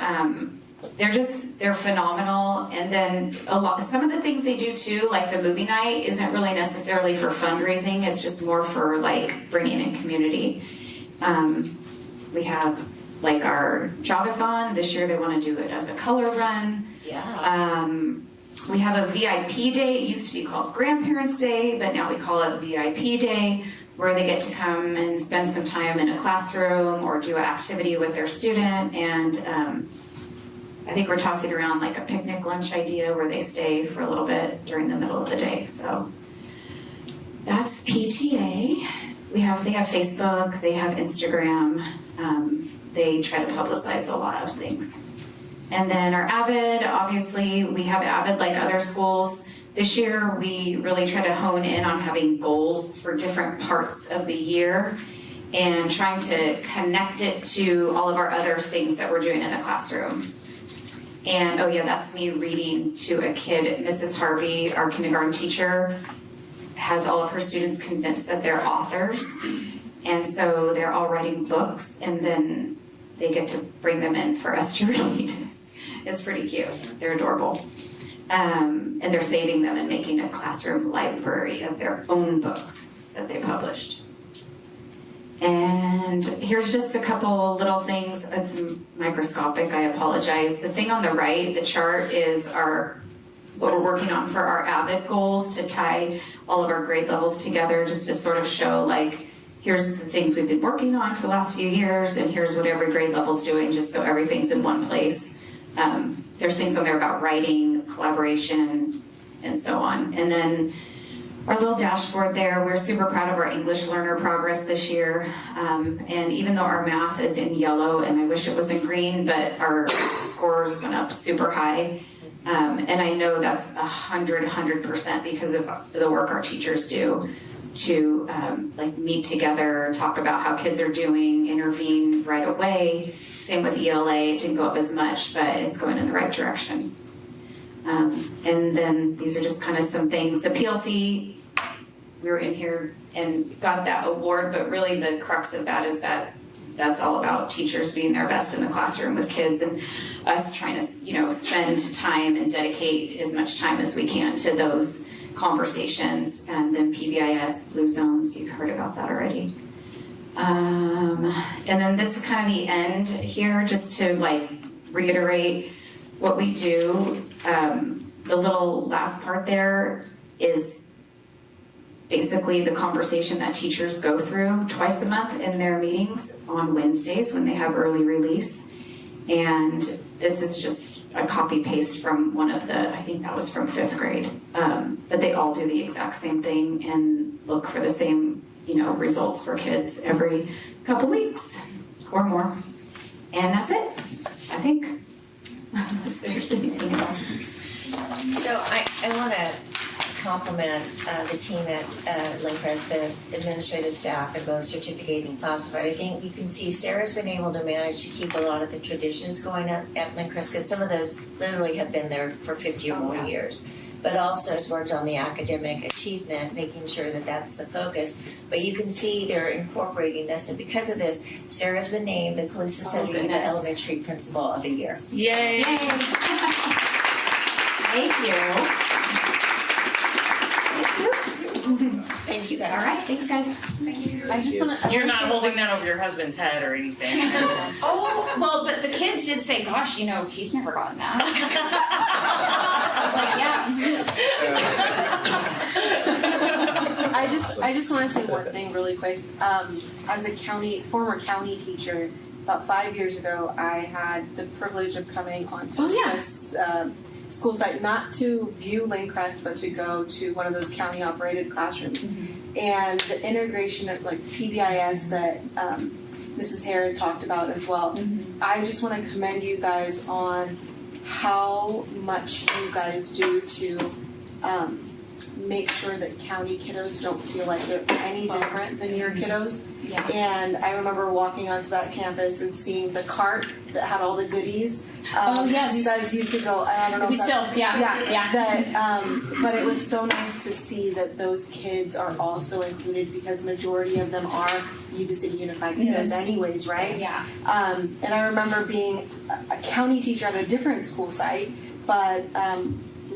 They're phenomenal. And then some of the things they do too, like the movie night, isn't really necessarily for fundraising. It's just more for like bringing in community. We have like our jogathon. This year they want to do it as a color run. Yeah. We have a VIP day. It used to be called Grandparents' Day, but now we call it VIP Day, where they get to come and spend some time in a classroom or do an activity with their student. And I think we're tossing around like a picnic lunch idea where they stay for a little bit during the middle of the day. So that's PTA. They have Facebook, they have Instagram. They try to publicize a lot of things. And then our AVID, obviously we have AVID like other schools. This year we really try to hone in on having goals for different parts of the year and trying to connect it to all of our other things that we're doing in the classroom. And oh yeah, that's me reading to a kid. Mrs. Harvey, our kindergarten teacher, has all of her students convinced that they're authors. And so they're all writing books and then they get to bring them in for us to read. It's pretty cute. They're adorable. And they're saving them and making a classroom library of their own books that they published. And here's just a couple little things. It's microscopic, I apologize. The thing on the right, the chart, is what we're working on for our AVID goals, to tie all of our grade levels together, just to sort of show like, here's the things we've been working on for the last few years, and here's what every grade level's doing, just so everything's in one place. There's things on there about writing, collaboration, and so on. And then our little dashboard there, we're super proud of our English learner progress this year. And even though our math is in yellow, and I wish it was in green, but our scores went up super high. And I know that's 100% because of the work our teachers do to like meet together, talk about how kids are doing, intervene right away. Same with ELA, it didn't go up as much, but it's going in the right direction. And then these are just kind of some things. The PLC, we were in here and got that award, but really the crux of that is that that's all about teachers being their best in the classroom with kids, and us trying to, spend time and dedicate as much time as we can to those conversations. And then PBIS, Blue Zones, you've heard about that already. And then this is kind of the end here, just to reiterate what we do. The little last part there is basically the conversation that teachers go through twice a month in their meetings on Wednesdays when they have early release. And this is just a copy paste from one of the, I think that was from 5th grade. But they all do the exact same thing and look for the same, results for kids every couple weeks or more. And that's it, I think. Unless there's anything else. So I want to compliment the team at Lindcrest, the administrative staff, and both certificate and classified. I think you can see Sarah's been able to manage to keep a lot of the traditions going at Lindcrest, because some of those literally have been there for 50 or more years. But also has worked on the academic achievement, making sure that that's the focus. But you can see they're incorporating this, and because of this, Sarah's been named the Colusa Yuba Elementary Principal of the Year. Yay! Yay. Thank you. Thank you, guys. All right, thanks, guys. I just want to. You're not holding that over your husband's head or anything. Oh, well, but the kids did say, gosh, he's never gotten that. I just want to say one thing really quick. As a former county teacher, about 5 years ago, I had the privilege of coming onto this school site, not to view Lindcrest, but to go to one of those county-operated classrooms. Mm-hmm. And the integration of PBIS that Mrs. Herod talked about as well. Mm-hmm. I just want to commend you guys on how much you guys do to make sure that county kiddos don't feel like they're any different than your kiddos. Yeah. And I remember walking onto that campus and seeing the cart that had all the goodies. Yes. You guys used to go, I don't know. We still, But it was so nice to see that those kids are also included, because majority of them are Yuba-City Unified kiddos anyways, right? Yeah. And I remember being a county teacher at a different school site, but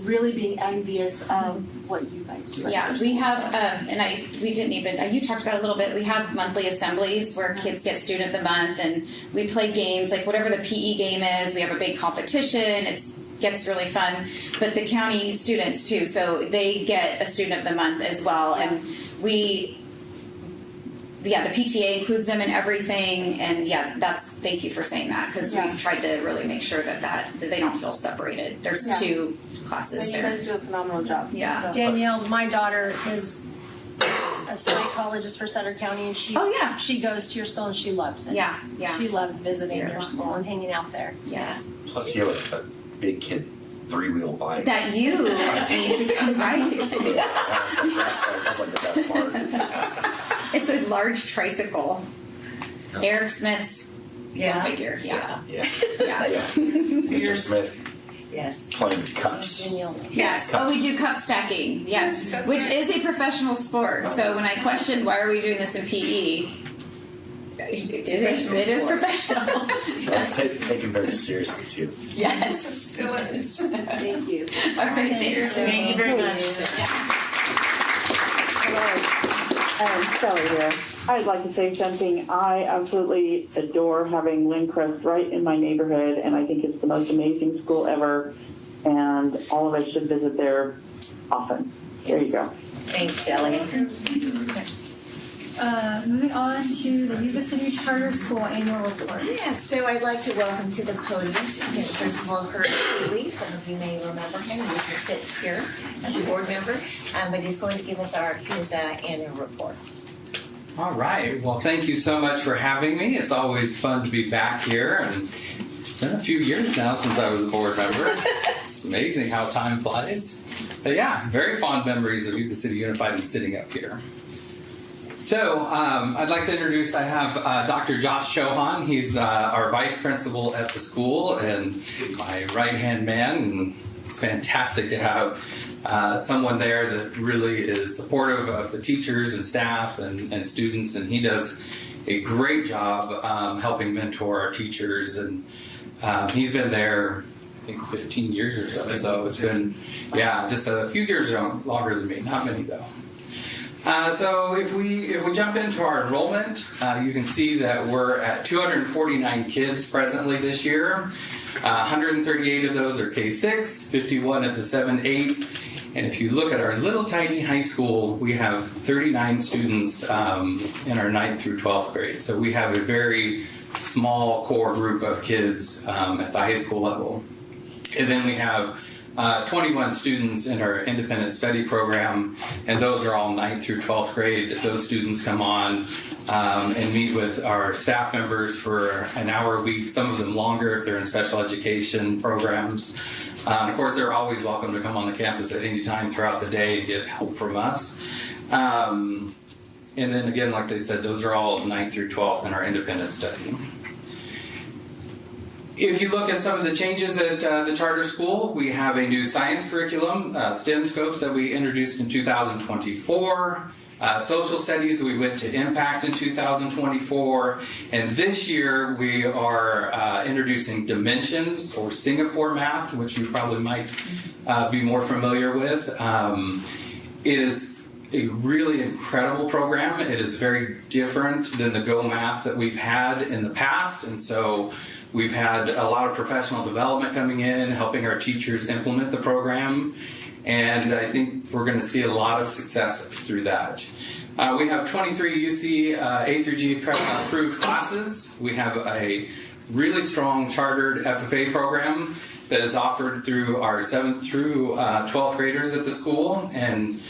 really being envious of what you guys do. Yeah, we have, we didn't even, you talked about it a little bit, we have monthly assemblies where kids get Student of the Month, and we play games, like whatever the PE game is, we have a big competition, it gets really fun, but the county students too, so they get a Student of the Month as well, and the PTA includes them in everything, and thank you for saying that, because we've tried to really make sure that they don't feel separated. There's two classes and there. You guys do a phenomenal job. Yeah. So. Danielle, my daughter is a psychologist for Sutter County, and she goes to your school and she loves it. Yeah. She loves visiting your school and hanging out there. Yeah. Plus, you have a big kid 3-wheel bike. That you need to come right. That's like the best part. It's a large tricycle. Eric Smith's figure. Yeah. Mr. Smith. Yes. Playing with cups. Yes. Cups. Oh, we do cup stacking. Yes. Which is a professional sport. So when I questioned why are we doing this in PE, it is professional. It's taken very seriously too. Yes. Still is. Thank you. All right. Thanks. Thank you very much. Sally here. I'd like to say something. I absolutely adore having Lindcrest right in my neighborhood, and I think it's the most amazing school ever, and all of us should visit there often. There you go. Thanks, Shelley. Moving on to the Yuba City Charter School Annual Report. Yes, so I'd like to welcome to the podium Principal Kurt Cooley. Some of you may remember him. He used to sit here as a board member, but he's going to give us his annual report. All right. Well, thank you so much for having me. It's always fun to be back here, and it's been a few years now since I was a board member. It's amazing how time flies. But yeah, very fond memories of Yuba City Unified and sitting up here. So I'd like to introduce, I have Dr. Josh Chohan. He's our vice principal at the school and my right-hand man. And it's fantastic to have someone there that really is supportive of the teachers and staff and students. And he does a great job helping mentor our teachers, and he's been there, I think, 15 years or so. So it's been, just a few years longer than me. Not many though. So if we jump into our enrollment, you can see that we're at 249 kids presently this year. 138 of those are K-6, 51 at the 7-8, and if you look at our little tiny high school, we have 39 students in our 9th through 12th grade. So we have a very small core group of kids at the high school level. And then we have 21 students in our independent study program, and those are all 9th through 12th grade. Those students come on and meet with our staff members for an hour a week, some of them longer if they're in special education programs. Of course, they're always welcome to come on the campus at any time throughout the day and get help from us. And then again, like they said, those are all 9th through 12th in our independent study. If you look at some of the changes at the charter school, we have a new science curriculum, STEM scopes that we introduced in 2024. Social studies, we went to impact in 2024. And this year we are introducing dimensions or Singapore math, which you probably might be more familiar with. It is a really incredible program. It is very different than the Go Math that we've had in the past. And so we've had a lot of professional development coming in, helping our teachers implement the program, and I think we're going to see a lot of success through that. We have 23 UC A through G approved classes. We have a really strong chartered FFA program that is offered through our 7th through 12th graders at the school, and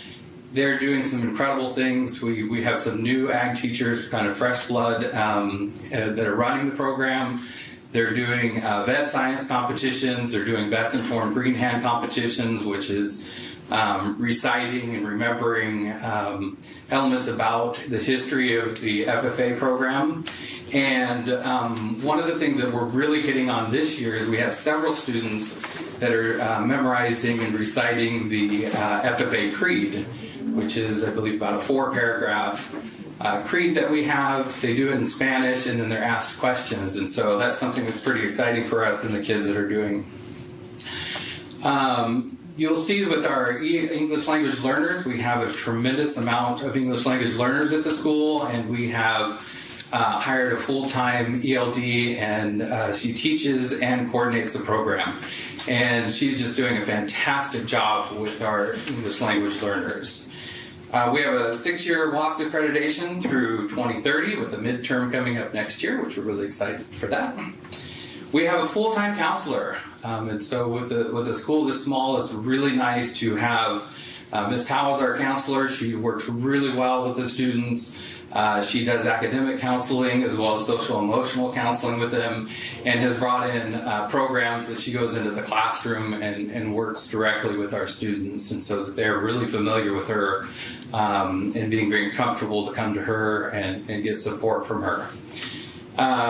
they're doing some incredible things. We have some new ag teachers, kind of fresh blood, that are running the program. They're doing vet science competitions. They're doing best informed green hand competitions, which is reciting and remembering elements about the history of the FFA program. And one of the things that we're really hitting on this year is we have several students that are memorizing and reciting the FFA Creed, which is, I believe, about a 4-paragraph creed that we have. They do it in Spanish, and then they're asked questions, and so that's something that's pretty exciting for us and the kids that are doing. You'll see with our English language learners, we have a tremendous amount of English language learners at the school, and we have hired a full-time ELD, and she teaches and coordinates the program, and she's just doing a fantastic job with our English language learners. We have a 6-year WASC accreditation through 2030 with the midterm coming up next year, which we're really excited for that. We have a full-time counselor, and so with a school this small, it's really nice to have Ms. Howe as our counselor. She works really well with the students. She does academic counseling as well as social emotional counseling with them, and has brought in programs that she goes into the classroom and works directly with our students, and so that they're really familiar with her and being very comfortable to come to her and get support from her.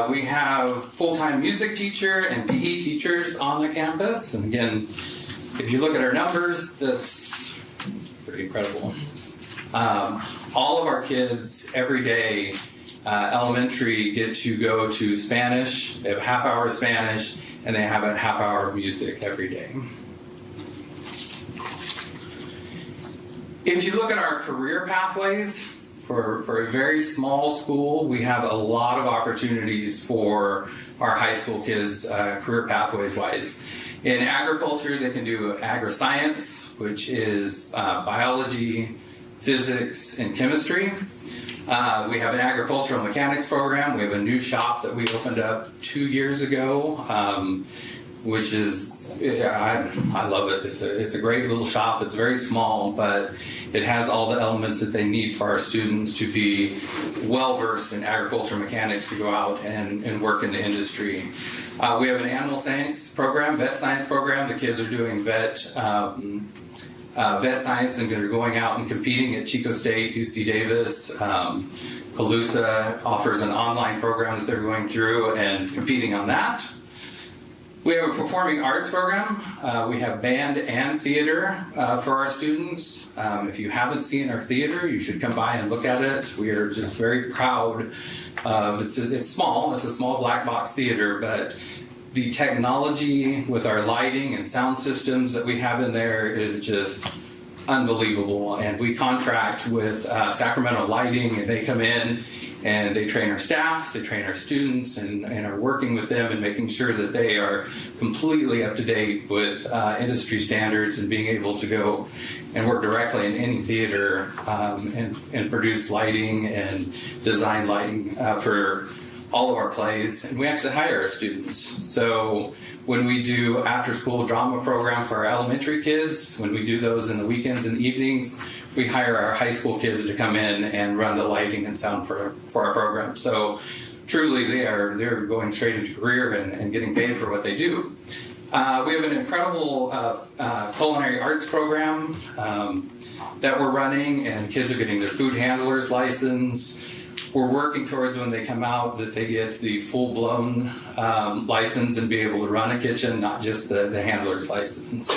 We have full-time music teacher and PE teachers on the campus, and again, if you look at our numbers, that's pretty incredible. All of our kids every day, elementary, get to go to Spanish. They have a half hour of Spanish, and they have a half hour of music every day. If you look at our career pathways, for a very small school, we have a lot of opportunities for our high school kids, career pathways wise. In agriculture, they can do agri-science, which is biology, physics, and chemistry. We have an agricultural mechanics program. We have a new shop that we opened up 2 years ago, which is, I love it. It's a great little shop. It's very small, but it has all the elements that they need for our students to be well-versed in agricultural mechanics to go out and work in the industry. We have an animal science program, vet science program. The kids are doing vet science, and they're going out and competing at Chico State, UC Davis. Colusa offers an online program that they're going through and competing on that. We have a performing arts program. We have band and theater for our students. If you haven't seen our theater, you should come by and look at it. We are just very proud. It's small. It's a small black box theater, but the technology with our lighting and sound systems that we have in there is just unbelievable. And we contract with Sacramento Lighting, and they come in and they train our staff, they train our students, and are working with them and making sure that they are completely up to date with industry standards and being able to go and work directly in any theater and produce lighting and design lighting for all of our plays. And we actually hire our students. So when we do after-school drama program for our elementary kids, when we do those in the weekends and evenings, we hire our high school kids to come in and run the lighting and sound for our program. So truly they're going straight into career and getting paid for what they do. We have an incredible culinary arts program that we're running, and kids are getting their food handler's license. We're working towards, when they come out, that they get the full-blown license and be able to run a kitchen, not just the handler's license.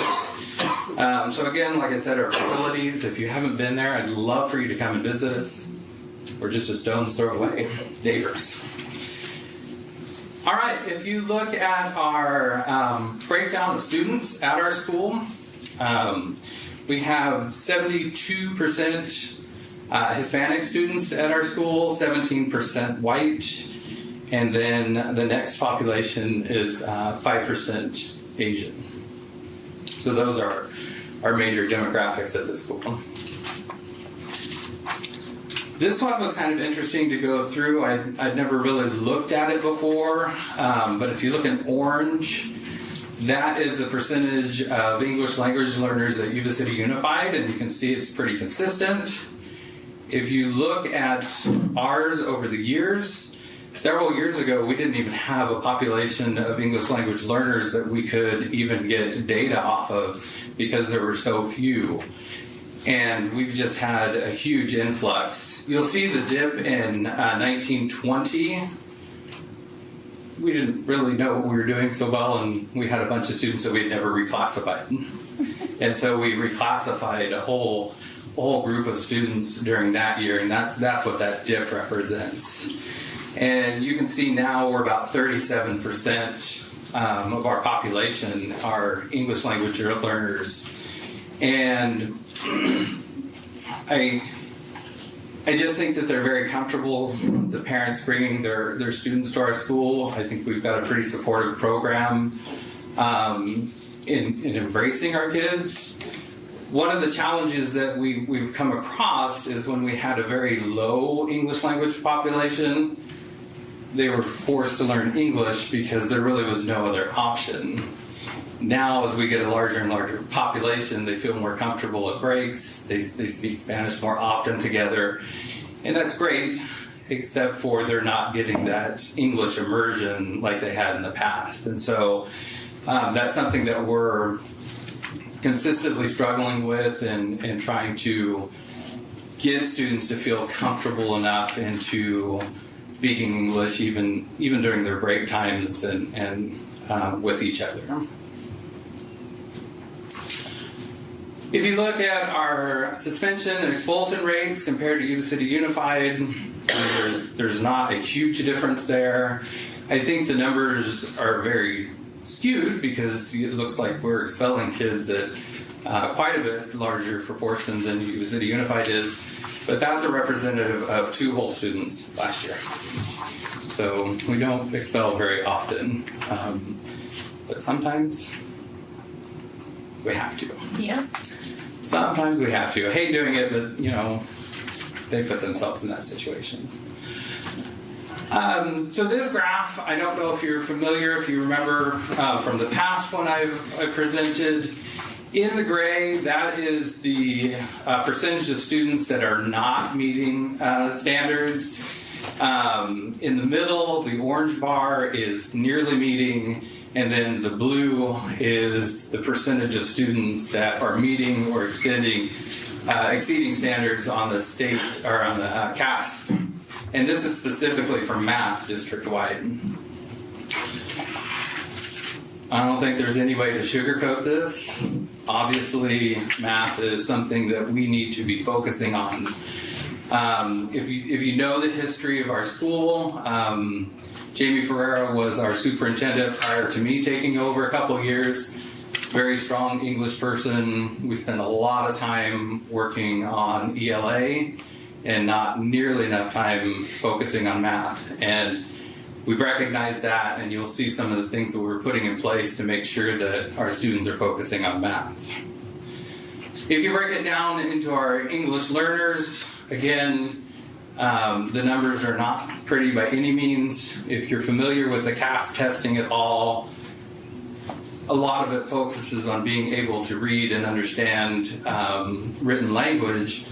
So again, like I said, our facilities, if you haven't been there, I'd love for you to come and visit us. We're just a stone's throw away, neighbors. All right, if you look at our breakdown of students at our school, we have 72% Hispanic students at our school, 17% white, and then the next population is 5% Asian. So those are our major demographics at the school. This one was kind of interesting to go through. I'd never really looked at it before, but if you look in orange, that is the percentage of English language learners at Yuba City Unified, and you can see it's pretty consistent. If you look at ours over the years, several years ago, we didn't even have a population of English language learners that we could even get data off of because there were so few. And we've just had a huge influx. You'll see the dip in 1920. We didn't really know what we were doing so well, and we had a bunch of students that we had never reclassified. And so we reclassified a whole group of students during that year, and that's what that dip represents. And you can see now we're about 37% of our population are English language learners. And I just think that they're very comfortable, the parents bringing their students to our school. I think we've got a pretty supportive program in embracing our kids. One of the challenges that we've come across is when we had a very low English language population, they were forced to learn English because there really was no other option. Now, as we get a larger and larger population, they feel more comfortable at breaks. They speak Spanish more often together, and that's great, except for they're not getting that English immersion like they had in the past. And so that's something that we're consistently struggling with and trying to get students to feel comfortable enough into speaking English even during their break times and with each other. If you look at our suspension and expulsion rates compared to Yuba City Unified, there's not a huge difference there. I think the numbers are very skewed because it looks like we're expelling kids at quite a bit larger proportion than Yuba City Unified is, but that's a representative of 2 whole students last year. So we don't expel very often, but sometimes we have to. Yeah. Sometimes we have to. I hate doing it, but they put themselves in that situation. So this graph, I don't know if you're familiar, if you remember from the past when I presented. In the gray, that is the percentage of students that are not meeting standards. In the middle, the orange bar is nearly meeting, and then the blue is the percentage of students that are meeting or exceeding standards on the state or on the CASP. And this is specifically for math district-wide. I don't think there's any way to sugarcoat this. Obviously, math is something that we need to be focusing on. If you know the history of our school, Jamie Ferreira was our superintendent prior to me taking over a couple of years. Very strong English person. We spent a lot of time working on ELA and not nearly enough time focusing on math. And we've recognized that, and you'll see some of the things that we're putting in place to make sure that our students are focusing on math. If you break it down into our English learners, again, the numbers are not pretty by any means. If you're familiar with the CASP testing at all, a lot of it focuses on being able to read and understand written language.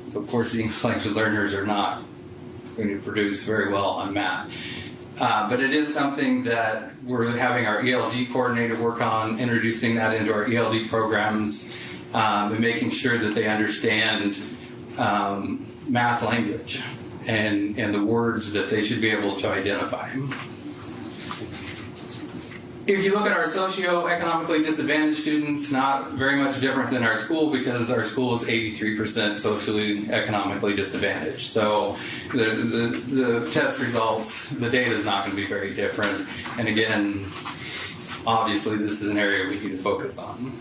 So of course the English language learners are not going to produce very well on math. But it is something that we're having our ELD coordinator work on, introducing that into our ELD programs and making sure that they understand math language and the words that they should be able to identify. If you look at our socioeconomically disadvantaged students, not very much different than our school, because our school is 83% socially economically disadvantaged. So the test results, the data is not going to be very different. And again, obviously this is an area we need to focus on.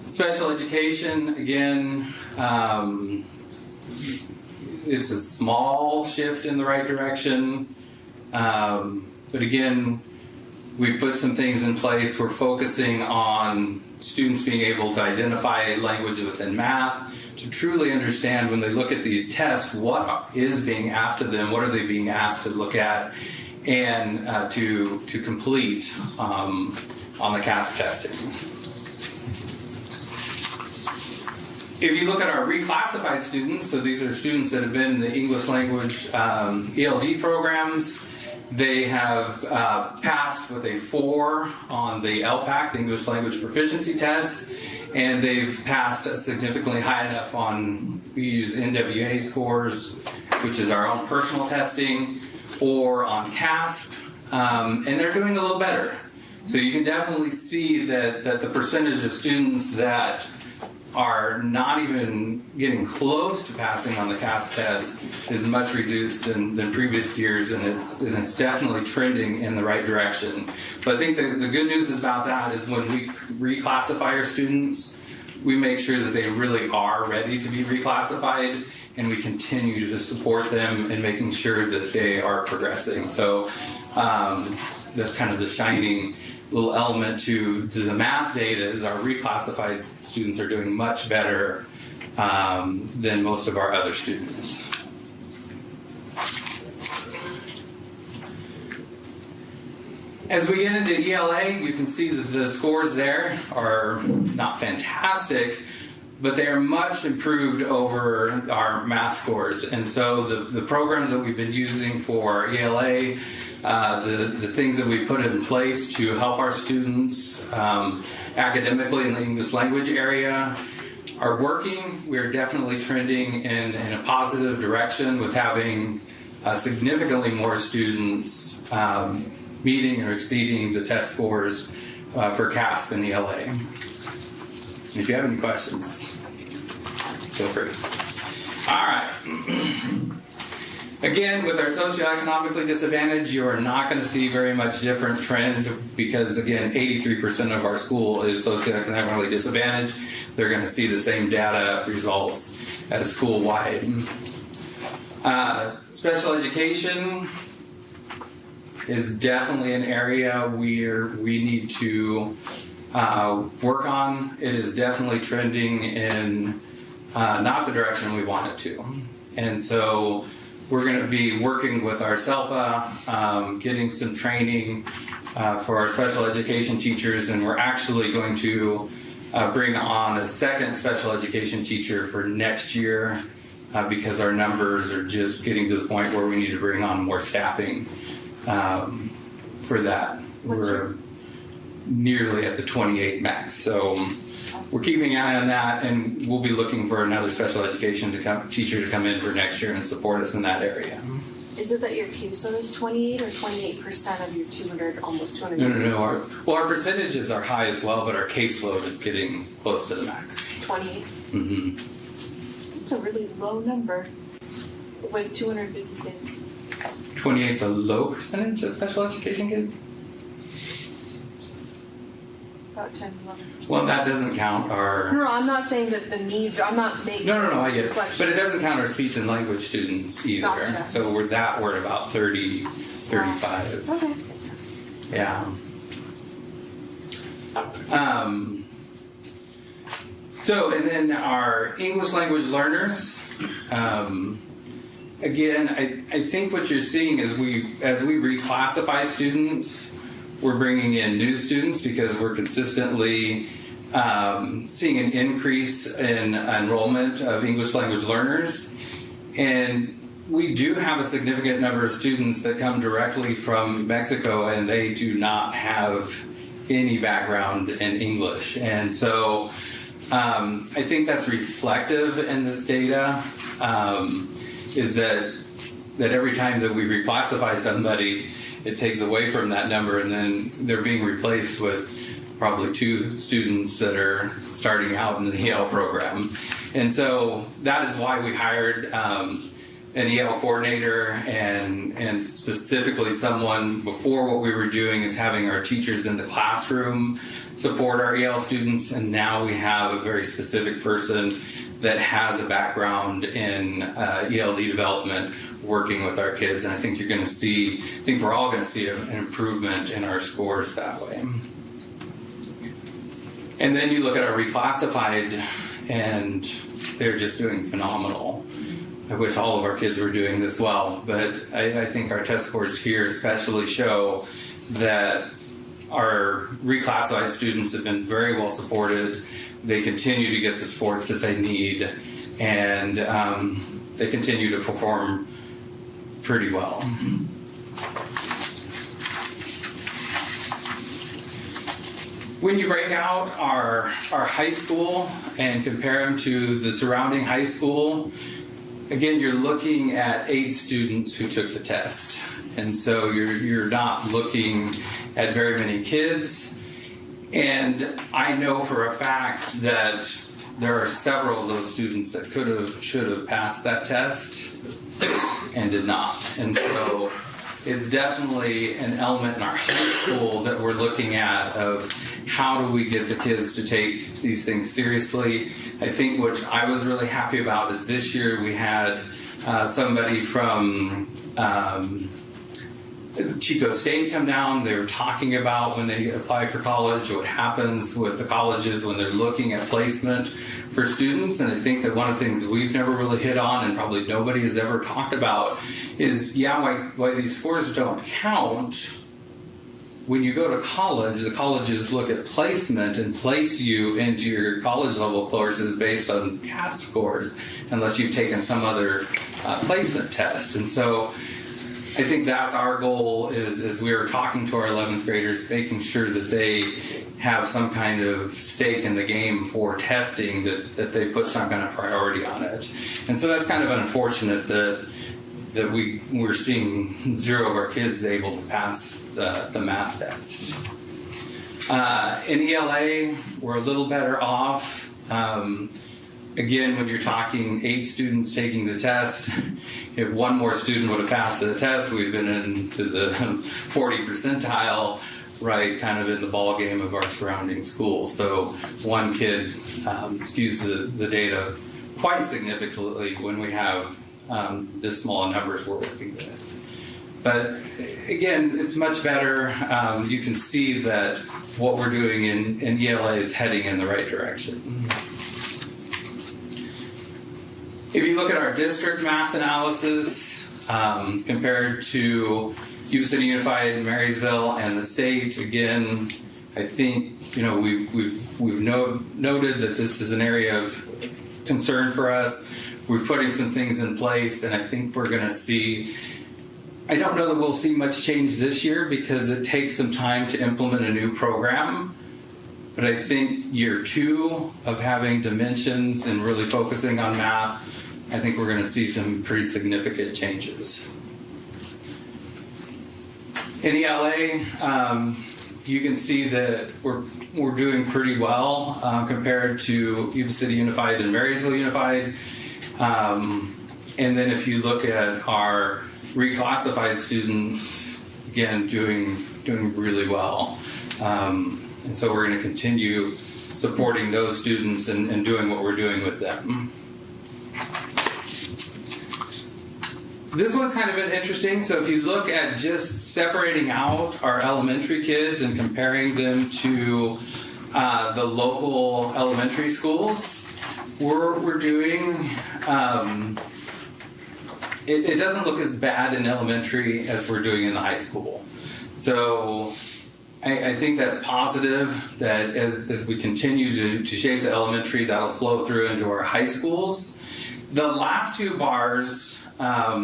Special education, again, it's a small shift in the right direction. But again, we put some things in place. We're focusing on students being able to identify language within math, to truly understand when they look at these tests, what is being asked of them, what are they being asked to look at, and to complete on the CASP testing. If you look at our reclassified students, so these are students that have been in the English language ELD programs, they have passed with a 4 on the LPAC, the English Language Proficiency Test, and they've passed significantly high enough on, we use NWA scores, which is our own personal testing, or on CASP, and they're doing a little better. So you can definitely see that the percentage of students that are not even getting close to passing on the CASP test is much reduced than previous years, and it's definitely trending in the right direction. But I think the good news about that is when we reclassify our students, we make sure that they really are ready to be reclassified, and we continue to support them in making sure that they are progressing. So that's kind of the shining little element to the math data is our reclassified students are doing much better than most of our other students. As we get into ELA, you can see that the scores there are not fantastic, but they are much improved over our math scores. And so the programs that we've been using for ELA, the things that we put in place to help our students academically in the English language area are working. We're definitely trending in a positive direction with having significantly more students meeting or exceeding the test scores for CASP and ELA. And if you have any questions, feel free. All right. Again, with our socioeconomically disadvantaged, you are not going to see very much different trend because, again, 83% of our school is socioeconomically disadvantaged. They're going to see the same data results as school-wide. Special education is definitely an area where we need to work on. It is definitely trending in not the direction we want it to. And so we're going to be working with our SELPA, getting some training for our special education teachers, and we're actually going to bring on a second special education teacher for next year because our numbers are just getting to the point where we need to bring on more staffing for that. We're nearly at the 28 max, so we're keeping an eye on that, and we'll be looking for another special education teacher to come in for next year and support us in that area. Is it that your caseload is 28 or 28% of your 200, almost 200? No. Our percentages are high as well, but our caseload is getting close to the max. 28? Mm-hmm. That's a really low number with 250 kids. 28 is a low percentage of special education kids? About 10, 11%. Well, that doesn't count our... No, I'm not saying that the needs, I'm not making... No, I get it. But it doesn't count our speech and language students either. Gotcha. So we're at about 30, 35. Okay. Yeah. So, and then our English language learners, again, I think what you're seeing is as we reclassify students, we're bringing in new students because we're consistently seeing an increase in enrollment of English language learners. And we do have a significant number of students that come directly from Mexico and they do not have any background in English. And so I think that's reflective in this data, is that every time that we reclassify somebody, it takes away from that number, and then they're being replaced with probably 2 students that are starting out in the EL program. And so that is why we hired an EL coordinator and specifically someone. Before, what we were doing is having our teachers in the classroom support our EL students, and now we have a very specific person that has a background in ELD development working with our kids. And I think you're going to see, I think we're all going to see an improvement in our scores that way. And then you look at our reclassified, and they're just doing phenomenal. I wish all of our kids were doing this well, but I think our test scores here especially show that our reclassified students have been very well supported. They continue to get the supports that they need, and they continue to perform pretty well. When you break out our high school and compare them to the surrounding high school, again, you're looking at 8 students who took the test. And so you're not looking at very many kids. And I know for a fact that there are several of those students that should have passed that test and did not. And so it's definitely an element in our high school that we're looking at of how do we get the kids to take these things seriously. I think what I was really happy about is this year we had somebody from Chico State come down. They were talking about when they apply for college, what happens with the colleges when they're looking at placement for students. And I think that one of the things we've never really hit on, and probably nobody has ever talked about, is why these scores don't count. When you go to college, the colleges look at placement and place you into your college level courses based on CAS scores, unless you've taken some other placement test. And so I think that's our goal, is as we are talking to our 11th graders, making sure that they have some kind of stake in the game for testing, that they put some kind of priority on it. And so that's kind of unfortunate that we're seeing 0 of our kids able to pass the math test. In ELA, we're a little better off. Again, when you're talking 8 students taking the test, if one more student would have passed the test, we've been into the 40 percentile, right, kind of in the ball game of our surrounding school. So one kid skews the data quite significantly when we have this small numbers we're working with. But again, it's much better. You can see that what we're doing in ELA is heading in the right direction. If you look at our district math analysis compared to Yuba-Sutter Unified, Marysville, and the state, again, I think we've noted that this is an area of concern for us. We're putting some things in place, and I think we're going to see. I don't know that we'll see much change this year because it takes some time to implement a new program. But I think year 2 of having dimensions and really focusing on math, I think we're going to see some pretty significant changes. In ELA, you can see that we're doing pretty well compared to Yuba City Unified and Marysville Unified. And then if you look at our reclassified students, again, doing really well. And so we're going to continue supporting those students and doing what we're doing with them. This one's kind of been interesting. So if you look at just separating out our elementary kids and comparing them to the local elementary schools, we're doing, it doesn't look as bad in elementary as we're doing in the high school. So I think that's positive, that as we continue to shape the elementary, that'll flow through into our high schools. The last two bars, a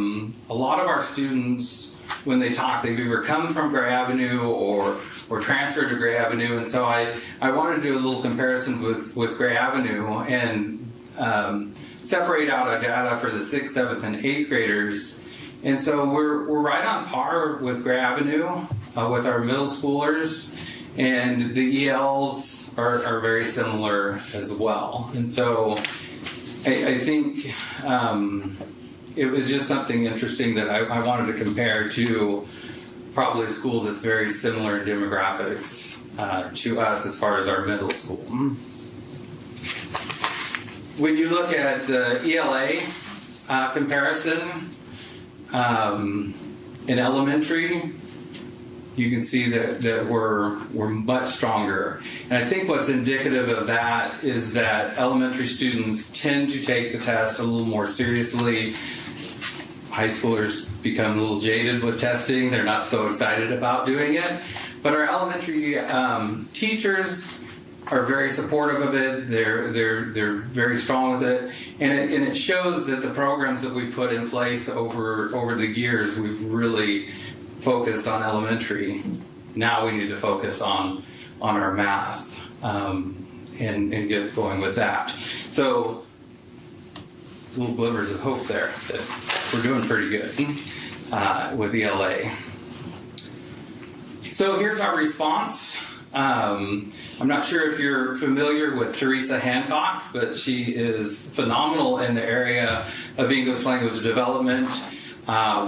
lot of our students, when they talk, they've either come from Gray Avenue or transferred to Gray Avenue, and so I wanted to do a little comparison with Gray Avenue and separate out our data for the 6th, 7th, and 8th graders. And so we're right on par with Gray Avenue with our middle schoolers, and the ELs are very similar as well. And so I think it was just something interesting that I wanted to compare to probably a school that's very similar in demographics to us as far as our middle school. When you look at the ELA comparison in elementary, you can see that we're much stronger. And I think what's indicative of that is that elementary students tend to take the test a little more seriously. High schoolers become a little jaded with testing. They're not so excited about doing it. But our elementary teachers are very supportive of it. They're very strong with it. And it shows that the programs that we put in place over the years, we've really focused on elementary. Now we need to focus on our math and get going with that. So little glimmers of hope there that we're doing pretty good with ELA. So here's our response. I'm not sure if you're familiar with Teresa Hancock, but she is phenomenal in the area of English language development.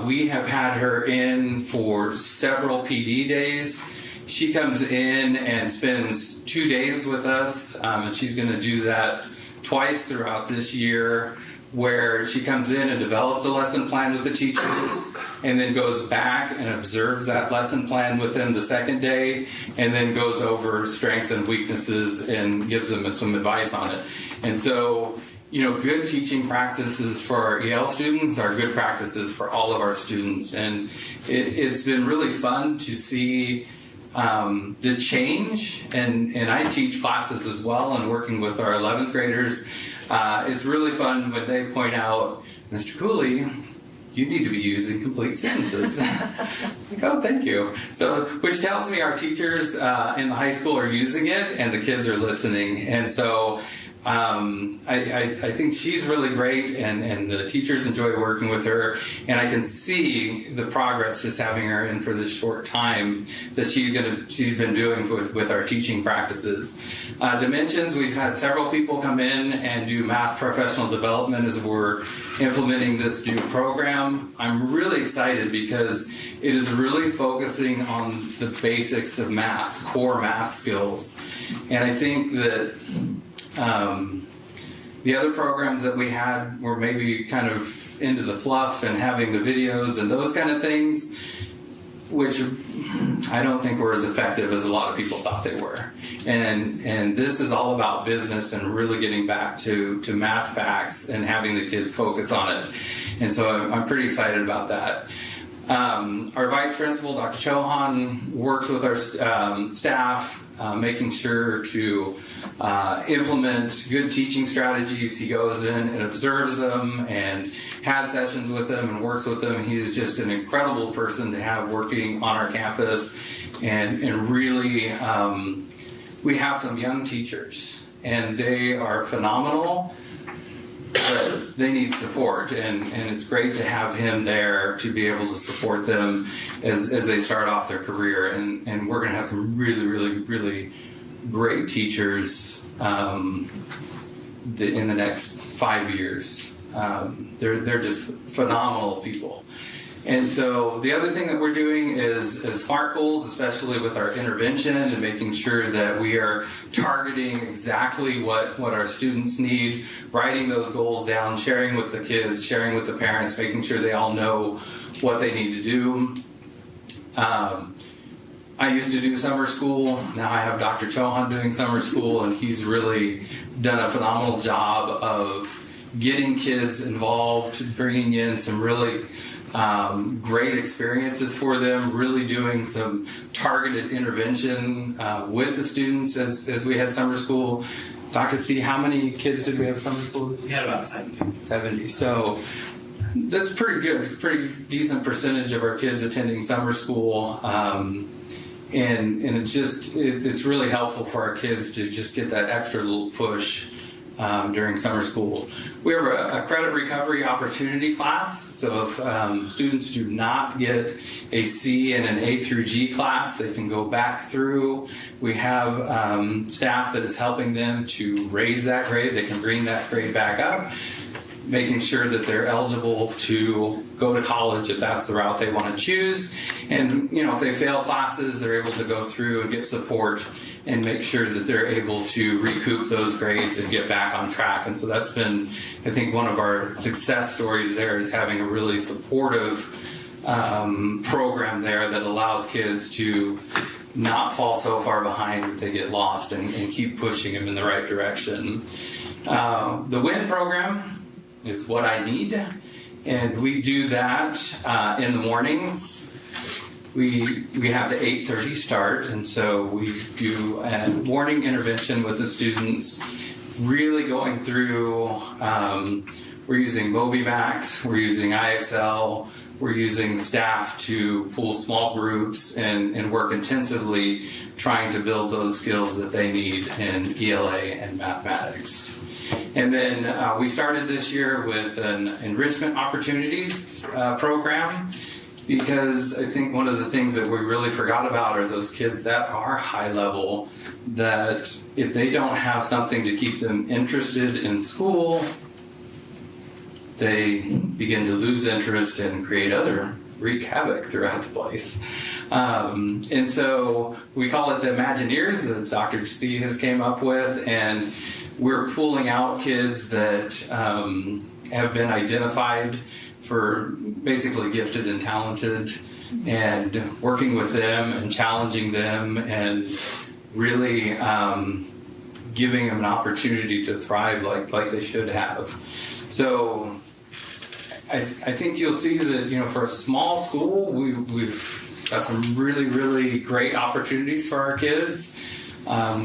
We have had her in for several PD days. She comes in and spends 2 days with us, and she's going to do that twice throughout this year, where she comes in and develops a lesson plan with the teachers and then goes back and observes that lesson plan with them the second day and then goes over strengths and weaknesses and gives them some advice on it. And so, good teaching practices for our EL students are good practices for all of our students. And it's been really fun to see the change. And I teach classes as well and working with our 11th graders. It's really fun when they point out, Mr. Cooley, you need to be using complete sentences. Like, oh, thank you. So, which tells me our teachers in the high school are using it and the kids are listening. And so I think she's really great, and the teachers enjoy working with her, and I can see the progress just having her in for this short time that she's been doing with our teaching practices. Dimensions, we've had several people come in and do math professional development as we're implementing this new program. I'm really excited because it is really focusing on the basics of math, core math skills, and I think that the other programs that we had were maybe kind of into the fluff and having the videos and those kind of things, which I don't think were as effective as a lot of people thought they were. And this is all about business and really getting back to math facts and having the kids focus on it. And so I'm pretty excited about that. Our vice principal, Dr. Chauhan, works with our staff, making sure to implement good teaching strategies. He goes in and observes them and has sessions with them and works with them. He's just an incredible person to have working on our campus. And really, we have some young teachers, and they are phenomenal. but they need support, and it's great to have him there to be able to support them as they start off their career. And we're going to have some really, really, really great teachers in the next 5 years. They're just phenomenal people. And so the other thing that we're doing is SMART goals, especially with our intervention and making sure that we are targeting exactly what our students need, writing those goals down, sharing with the kids, sharing with the parents, making sure they all know what they need to do. I used to do summer school. Now I have Dr. Chauhan doing summer school, and he's really done a phenomenal job of getting kids involved, bringing in some really great experiences for them, really doing some targeted intervention with the students as we had summer school. Dr. C, how many kids did we have summer school? We had about 70. 70. So that's pretty good, pretty decent percentage of our kids attending summer school. And it's really helpful for our kids to just get that extra little push during summer school. We have a credit recovery opportunity class, so if students do not get a C in an A through G class, they can go back through. We have staff that is helping them to raise that grade. They can bring that grade back up, making sure that they're eligible to go to college if that's the route they want to choose. And if they fail classes, they're able to go through and get support and make sure that they're able to recoup those grades and get back on track. And so that's been, I think, one of our success stories there, is having a really supportive program there that allows kids to not fall so far behind that they get lost and keep pushing them in the right direction. The WIN program is what I need, and we do that in the mornings. We have the 8:30 start, and so we do a morning intervention with the students, really going through, we're using MobiMax, we're using IXL, we're using staff to pull small groups and work intensively trying to build those skills that they need in ELA and mathematics. And then we started this year with an enrichment opportunities program, because I think one of the things that we really forgot about are those kids that are high level, that if they don't have something to keep them interested in school, they begin to lose interest and wreak havoc throughout the place. And so we call it the Imagineers that Dr. C has came up with, and we're pulling out kids that have been identified for basically gifted and talented, and working with them and challenging them and really giving them an opportunity to thrive like they should have. So I think you'll see that, for a small school, we've got some really, really great opportunities for our kids.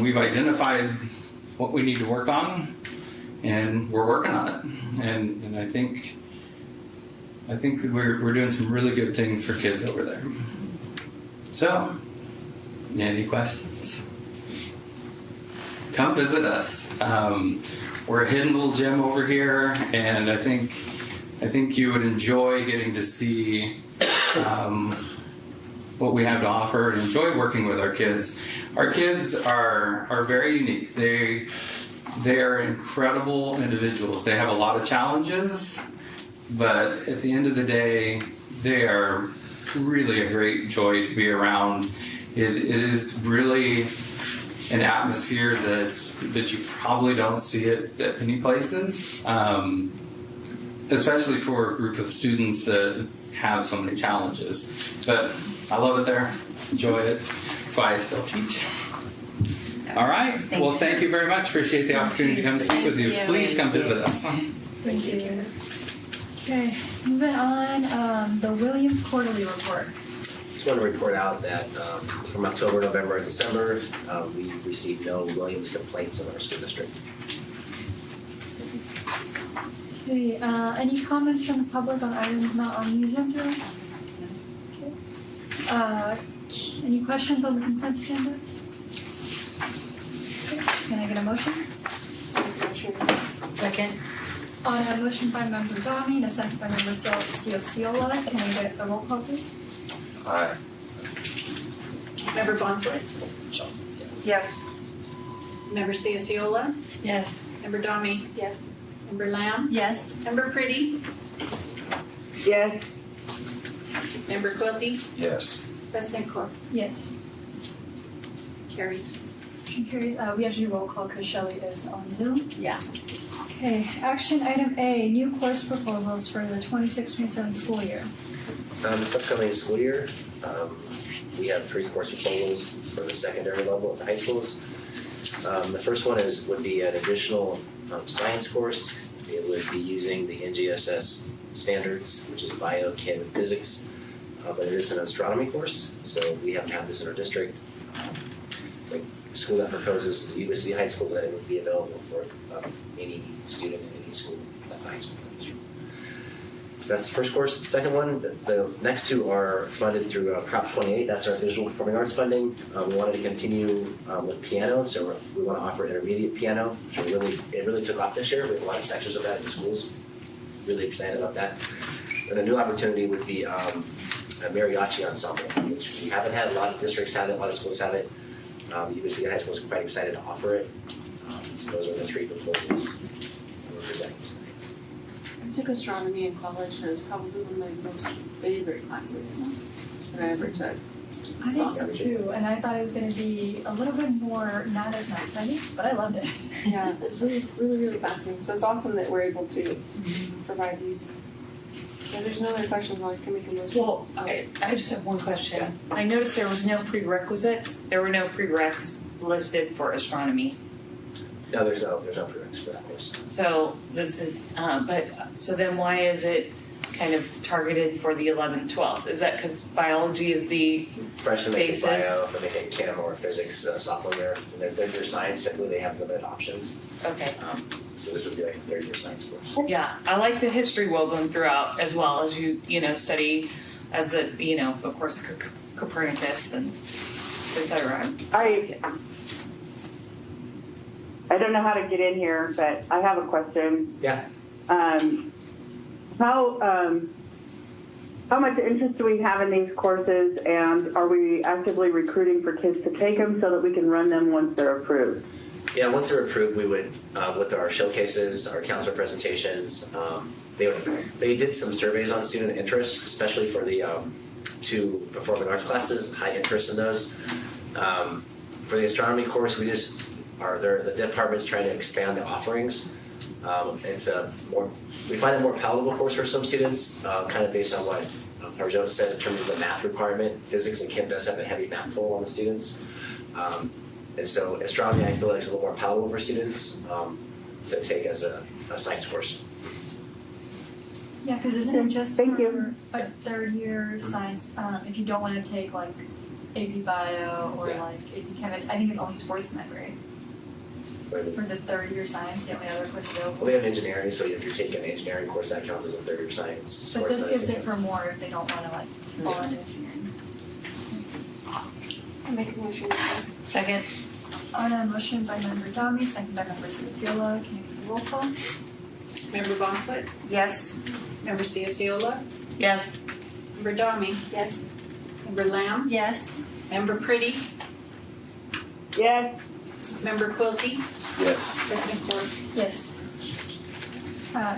We've identified what we need to work on, and we're working on it. And I think that we're doing some really good things for kids over there. So, any questions? Come visit us. We're a hidden little gem over here, and I think you would enjoy getting to see what we have to offer and enjoy working with our kids. Our kids are very unique. They are incredible individuals. They have a lot of challenges, but at the end of the day, they are really a great joy to be around. It is really an atmosphere that you probably don't see it at many places, especially for a group of students that have so many challenges. But I love it there, enjoy it. That's why I still teach. All right. Well, thank you very much. Appreciate the opportunity to come speak with you. Please come visit us. Thank you. Okay, moving on, the Williams Quarterly Report. Just want to report out that from October, November, and December, we received no Williams complaints in our school district. Okay, any comments from the public on items not on the agenda? Okay. Any questions on the consent agenda? Okay. Can I get a motion? Second. On a motion by member Dami and a second by member Ciola, can I get a roll call please? Aye. Member Bonsley? Yes. Member Ciola? Yes. Member Dami? Yes. Member Lamb? Yes. Member Pretty? Yes. Member Quilty? Yes. President Corr? Yes. Carries. Motion carries. We have to do roll call because Shelley is on Zoom. Yeah. Okay, action item A, new course proposals for the 26-27 school year. This upcoming school year, we have 3 course proposals for the secondary level of the high schools. The first one would be an additional science course. It would be using the NGSS standards, which is bio, chem, and physics, but it is an astronomy course, so we haven't had this in our district. The school that proposes is Yuba-Sutter High School, that it would be available for any student in any school that's a high school. That's the first course. The second one, the next 2 are funded through Prop 28. That's our visual performing arts funding. We wanted to continue with piano, so we want to offer intermediate piano, which it really took off this year. We have a lot of sections of that in the schools. Really excited about that. And a new opportunity would be a mariachi ensemble, which we haven't had. A lot of districts have it, a lot of schools have it. Yuba-Sutter High School is quite excited to offer it. So those are the 3 proposals we're presenting tonight. I took astronomy in college and it was probably one of my most favorite classes that I ever took. I think so too, and I thought it was going to be a little bit more not as math heavy, but I loved it. Yeah, it was really fascinating. So it's awesome that we're able to provide these. Yeah, there's no other questions on can make a motion. Well, okay, I just have one question. I noticed there was no prerequisites. There were no prereqs listed for astronomy. No, there's no prereqs for that course. So this is, so then why is it kind of targeted for the 11th, 12th? Is that because biology is the Freshmen may take basis? bio, but they take chem or physics sophomore year. And they're science, typically they have limited options. Okay. So this would be like a 3rd-year science course. Yeah, I like the history woven throughout as well as you study as the, of course, Copernicus and et cetera. I don't know how to get in here, but I have a question. Yeah. How much interest do we have in these courses, and are we actively recruiting for kids to take them so that we can run them once they're approved? Yeah, once they're approved, we would, with our showcases, our counselor presentations, they did some surveys on student interest, especially for the 2 performing arts classes, high interest in those. For the astronomy course, the department's trying to expand the offerings. We find it more palatable course for some students, kind of based on what Harjota said in terms of the math requirement. Physics and chem does have a heavy math toll on the students. And so astronomy, I feel like, is a little more palatable for students to take as a science course. Yeah, because isn't it just for a 3rd-year science, if you don't want to take like AP Bio or like AP Chemics, I think it's only sports med, right? For the 3rd-year science, the only other course available. Well, we have engineering, so if you're taking an engineering course, that counts as a 3rd-year science. But this gives it for more if they don't want to like fall into engineering. I make a motion. Second. On a motion by member Dami, second by member Ciola, can you do the roll call? Member Bonsley? Yes. Member Ciola? Yes. Member Dami? Yes. Member Lamb? Yes. Member Pretty? Yes. Member Quilty? Yes. President Corr? Yes.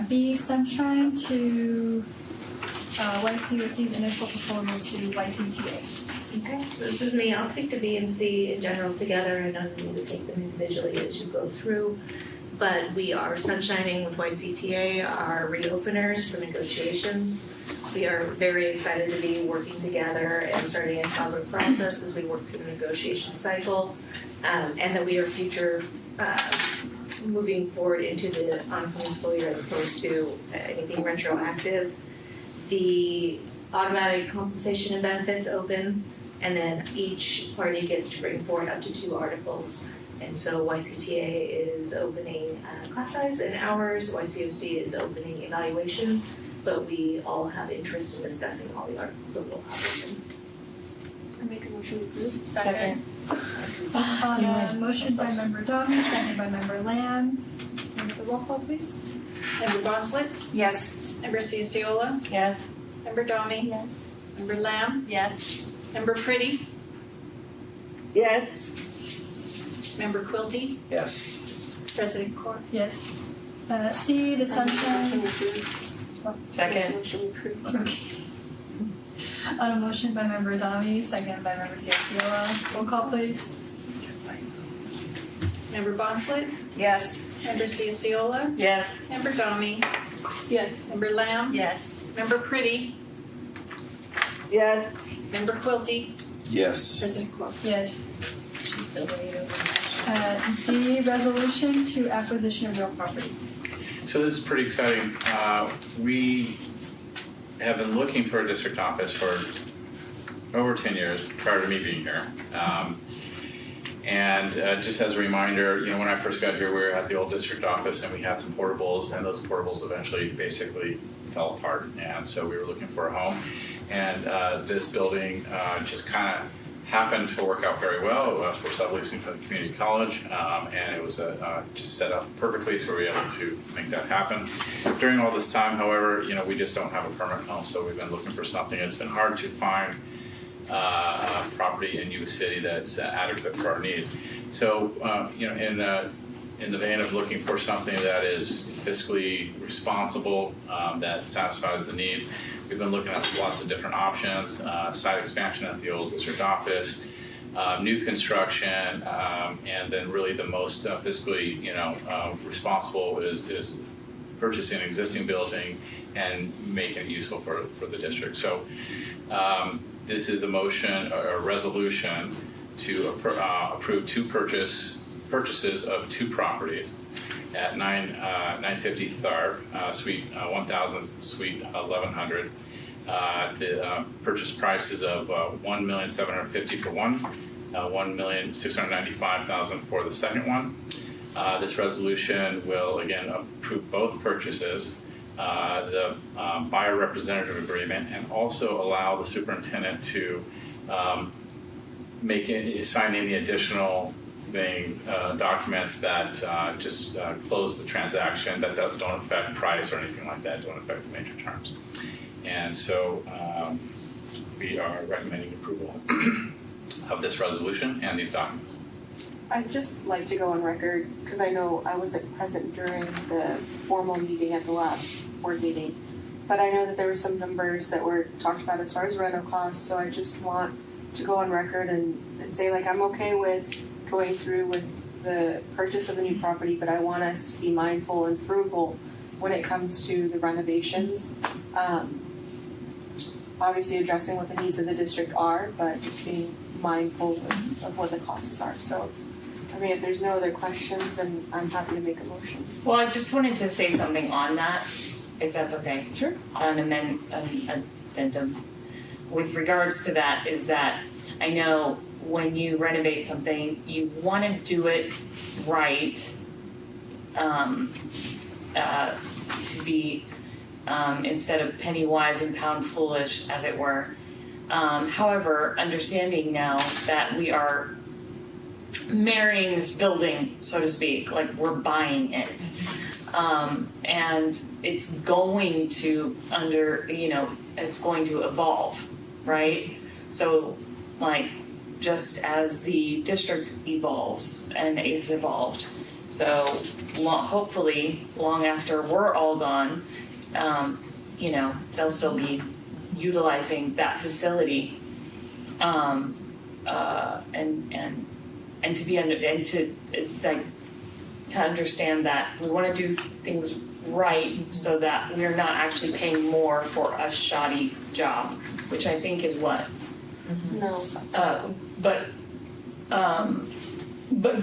B, Sunshine to YCOC's initial proposal to YCTA. Okay, so this is me. I'll speak to B and C in general together. I don't need to take them individually as you go through. But we are sunshining with YCTA, our reopeners for negotiations. We are very excited to be working together and starting a collaborative process as we work through the negotiation cycle. And that we are future moving forward into the oncoming school year as opposed to anything retroactive. The automatic compensation and benefits open, and then each party gets to bring forward up to 2 articles. And so YCTA is opening class size and hours, YCOC is opening evaluation, but we all have interest in discussing all the articles that we'll have open. I make a motion to approve. Second. On a motion by member Dami, second by member Lamb. Can you do the roll call, please? Member Bonslett? Yes. Member Ciacciola? Yes. Member Domi? Yes. Member Lamb? Yes. Member Pretty? Yes. Member Quilty? Yes. President Corr? Yes. C, the sunshine. Second. Motion approved. On a motion by member Domi, second by member Ciacciola. Roll call, please. Member Bonslett? Yes. Member Ciacciola? Yes. Member Domi? Yes. Member Lamb? Yes. Member Pretty? Yes. Member Quilty? Yes. President Corr? Yes. D, resolution to acquisition of real property. So this is pretty exciting. We have been looking for a district office for over 10 years prior to me being here. And just as a reminder, when I first got here, we were at the old district office and we had some portables, and those portables eventually basically fell apart. And so we were looking for a home. And this building just kind of happened to work out very well. We're subleasing from the community college, and it was just set up perfectly, so we were able to make that happen. During all this time, however, we just don't have a permanent home, so we've been looking for something. It's been hard to find property in Yuba City that's adequate for our needs. So, in the vein of looking for something that is fiscally responsible, that satisfies the needs, we've been looking at lots of different options, site expansion at the old district office, new construction, and then really the most fiscally, responsible is purchasing an existing building and making it useful for the district. So this is a motion or a resolution to approve two purchases of two properties at 950 Tharp, Suite 1000, Suite 1100. The purchase price is of $1,750,000 for one, $1,695,000 for the second one. This resolution will again approve both purchases, the buyer representative agreement, and also allow the superintendent to sign any additional documents that just close the transaction, that don't affect price or anything like that, don't affect the major terms. And so we are recommending approval of this resolution and these documents. I'd just like to go on record, because I know I wasn't present during the formal meeting at the last board meeting, but I know that there were some numbers that were talked about as far as rental costs, so I just want to go on record and say, I'm okay with going through with the purchase of a new property, but I want us to be mindful and frugal when it comes to the renovations. Obviously addressing what the needs of the district are, but just being mindful of what the costs are. So, if there's no other questions, then I'm happy to make a motion. Well, I just wanted to say something on that, if that's okay. Sure. An addendum with regards to that is that I know when you renovate something, you want to do it right, to be instead of penny wise and pound foolish, as it were. However, understanding now that we are marrying this building, so to speak, like we're buying it, and it's going to it's going to evolve, right? So, just as the district evolves and is evolved, so hopefully long after we're all gone, they'll still be utilizing that facility, and to understand that we want to do things right so that we're not actually paying more for a shoddy job, which I think is what. No. But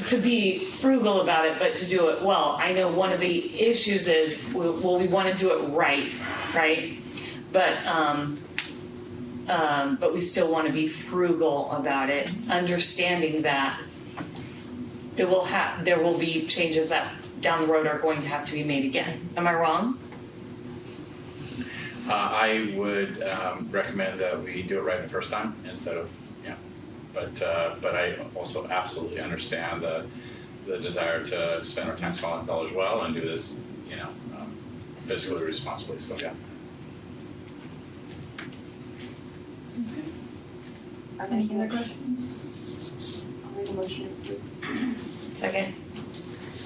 to be frugal about it, but to do it well. I know one of the issues is, we want to do it right? But we still want to be frugal about it, understanding that there will be changes that down the road are going to have to be made again. Am I wrong? I would recommend that we do it right the first time instead of, but I also absolutely understand the desire to spend our tax dollars well and do this, fiscally responsibly, so yeah. Any other questions? I'll make a motion to approve. Second.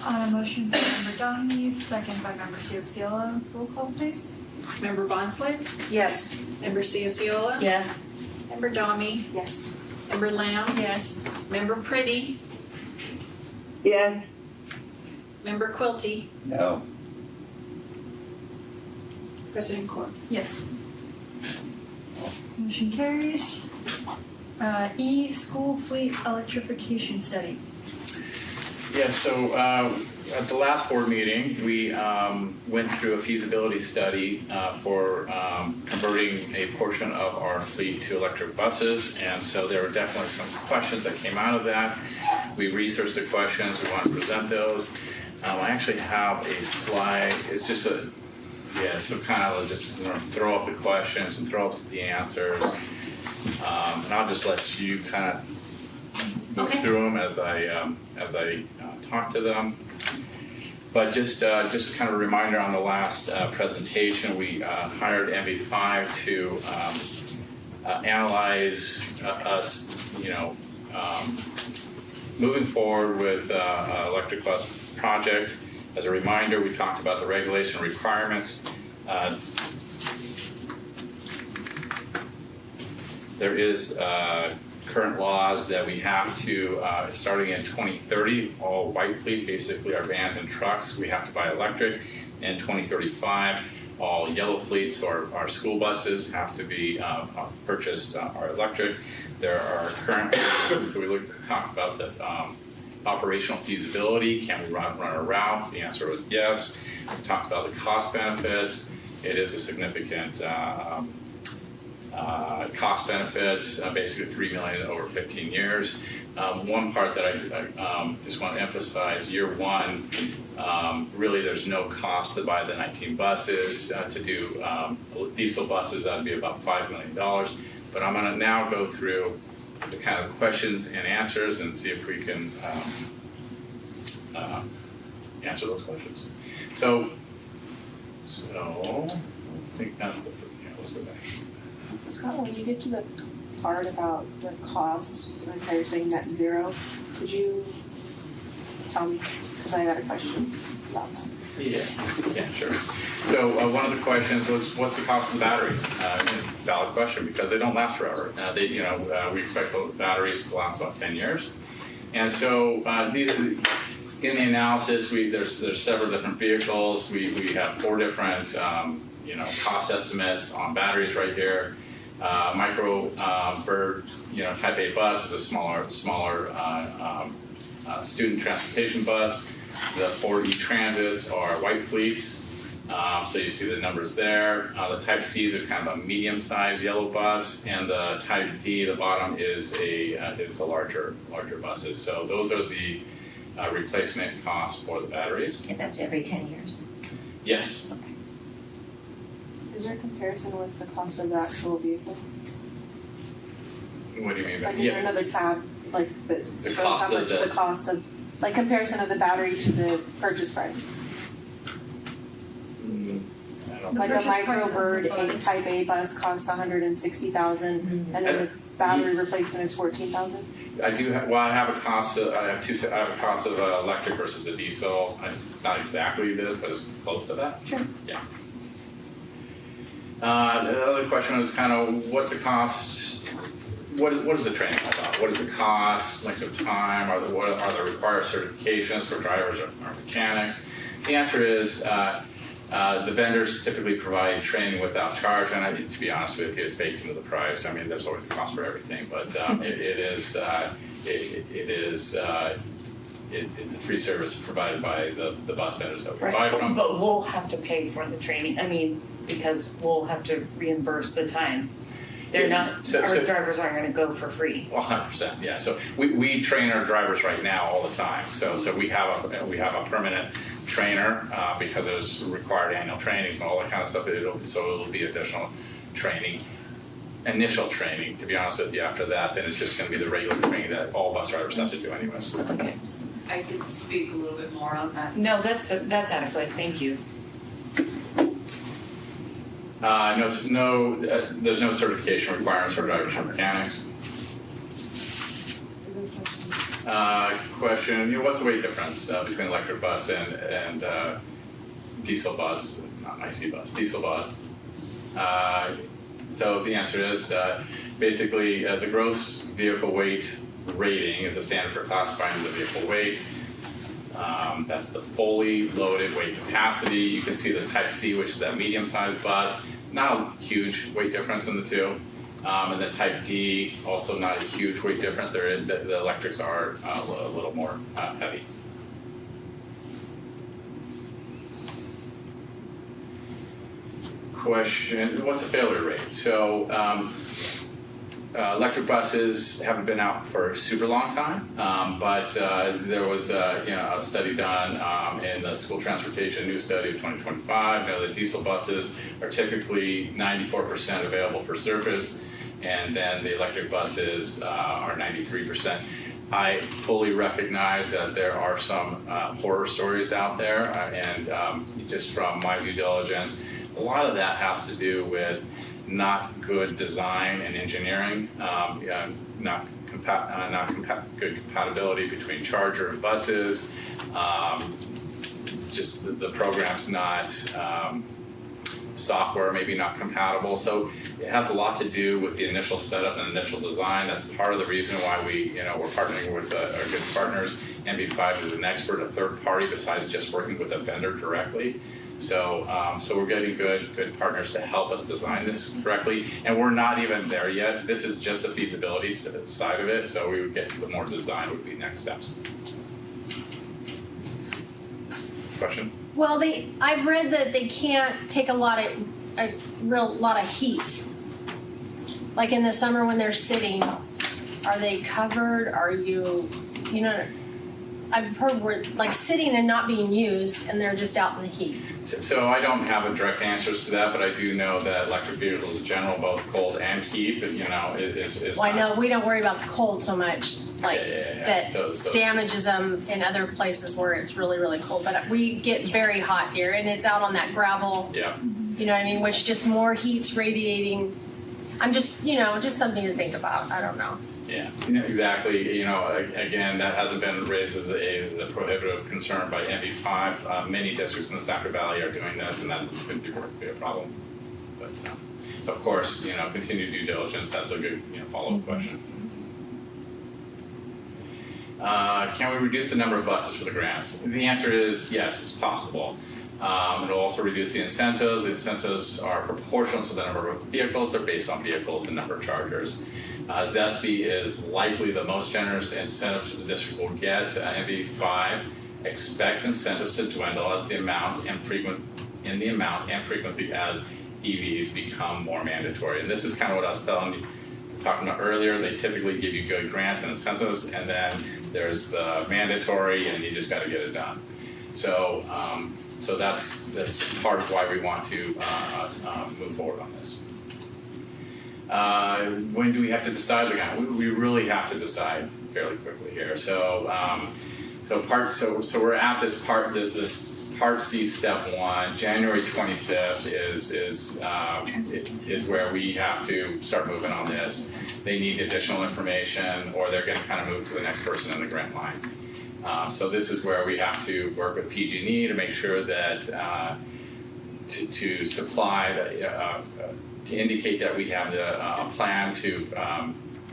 On a motion by Member Donahue, second by Member Ciopciolo. Roll call, please. Member Bonsley? Yes. Member Ciociola? Yes. Member Domi? Yes. Member Lamb? Yes. Member Pretty? Yes. Member Quilty? No. President Corr? Yes. Motion carries. E, school fleet electrification study. Yeah, so at the last board meeting, we went through a feasibility study for converting a portion of our fleet to electric buses, and so there were definitely some questions that came out of that. We researched the questions, we want to present those. I actually have a slide, it's just so kind of just throw up the questions and throw up the answers. And I'll just let you kind of move through them as I talk to them. But just kind of a reminder on the last presentation, we hired MV5 to analyze us, moving forward with electric bus project. As a reminder, we talked about the regulation requirements. There is current laws that we have to, starting in 2030, all white fleet, basically our vans and trucks, we have to buy electric. In 2035, all yellow fleets or our school buses have to be purchased are electric. There are current, so we talked about the operational feasibility. Can we run our routes? The answer was yes. We talked about the cost benefits. It is a significant cost benefits, basically $3 million over 15 years. One part that I just want to emphasize, year one, really there's no cost to buy the 19 buses. To do diesel buses, that'd be about $5 million. But I'm going to now go through the kind of questions and answers and see if we can answer those questions. So I think that's let's go back. Scott, when you get to the part about the cost, like how you're saying net zero, could you tell me, because I got a question about that. Yeah, sure. So one of the questions was, what's the cost of the batteries? Valid question, because they don't last forever. We expect the batteries to last about 10 years. And so in the analysis, there's several different vehicles. We have 4 different cost estimates on batteries right here. Micro Bird, Type A bus is a smaller student transportation bus. The 4 E-Transits are white fleets, so you see the numbers there. The Type Cs are kind of a medium-sized yellow bus, and the Type D, the bottom, is the larger buses. So those are the replacement costs for the batteries. And that's every 10 years? Yes. Okay. Is there a comparison with the cost of the actual vehicle? What do you mean by that? Is there another tab, like, that shows how much the cost of, like, comparison of the battery to the purchase price? Like a Microbird, a Type A bus costs $160,000, and then the battery replacement is $14,000. I do. I have a cost. I have a cost of electric versus a diesel. Not exactly this, but it's close to that. Sure. Yeah. The other question was kind of what's the cost? What is the training all about? What is the cost? Length of time? What are the required certifications for drivers or mechanics? The answer is the vendors typically provide training without charge, and to be honest with you, it's baked into the price. I mean, there's always a cost for everything, but it's a free service provided by the bus vendors that we buy from. But we'll have to pay for the training. I mean, because we'll have to reimburse the time. They're not. Our drivers aren't going to go for free. 100%, yeah. So we train our drivers right now all the time. So we have a permanent trainer because there's required annual trainings and all that kind of stuff. It'll be additional training, initial training. To be honest with you, after that, then it's just going to be the regular training that all bus drivers have to do anyway. Okay. I could speak a little bit more on that. No, that's adequate. Thank you. There's no certification requirements for drivers or mechanics. Question, what's the weight difference between electric bus and diesel bus, not IC bus, diesel bus? So the answer is basically the gross vehicle weight rating is a standard for classifying the vehicle weight. That's the fully loaded weight capacity. You can see the Type C, which is that medium-sized bus. Not a huge weight difference in the two. And the Type D, also not a huge weight difference. The electrics are a little more heavy. Question, what's the failure rate? So electric buses haven't been out for a super long time, but there was a study done in the School Transportation News Study of 2025. The diesel buses are typically 94% available for service, and then the electric buses are 93%. I fully recognize that there are some horror stories out there, and just from my due diligence, a lot of that has to do with not good design and engineering, not good compatibility between charger and buses, just the program's not software maybe not compatible. So it has a lot to do with the initial setup and initial design. That's part of the reason why we're partnering with our good partners. MB5 is an expert, a third party besides just working with a vendor directly. So we're getting good partners to help us design this correctly, and we're not even there yet. This is just the feasibility side of it, so we would get to the more design would be next steps. Question? Well, I've read that they can't take a real lot of heat. Like in the summer when they're sitting, are they covered? Are you know? I've heard we're like sitting and not being used, and they're just out in the heat. So I don't have a direct answers to that, but I do know that electric vehicles in general, both cold and heat, is Well, I know we don't worry about the cold so much, that damages them in other places where it's really, really cold. But we get very hot here, and it's out on that gravel. Yeah. You know what I mean? Which just more heat's radiating. I'm just just something to think about. I don't know. Yeah, exactly. Again, that hasn't been raised as a prohibitive concern by MB5. Many districts in the Stafford Valley are doing this, and that doesn't seem to be a problem. But of course, continued due diligence. That's a good follow-up question. Can we reduce the number of buses for the grants? The answer is yes, it's possible. It'll also reduce the incentives. The incentives are proportional to the number of vehicles. They're based on vehicles and number of chargers. ZESB is likely the most generous incentive the district will get. MB5 expects incentives to dwindle as the amount and frequency as EVs become more mandatory. And this is kind of what I was talking about earlier. They typically give you good grants and incentives, and then there's the mandatory, and you just got to get it done. So that's part of why we want to move forward on this. When do we have to decide the grant? We really have to decide fairly quickly here. So we're at this Part C Step 1. January 25th is where we have to start moving on this. They need additional information, or they're going to kind of move to the next person in the grant line. So this is where we have to work with PG&E to make sure that to supply to indicate that we have a plan to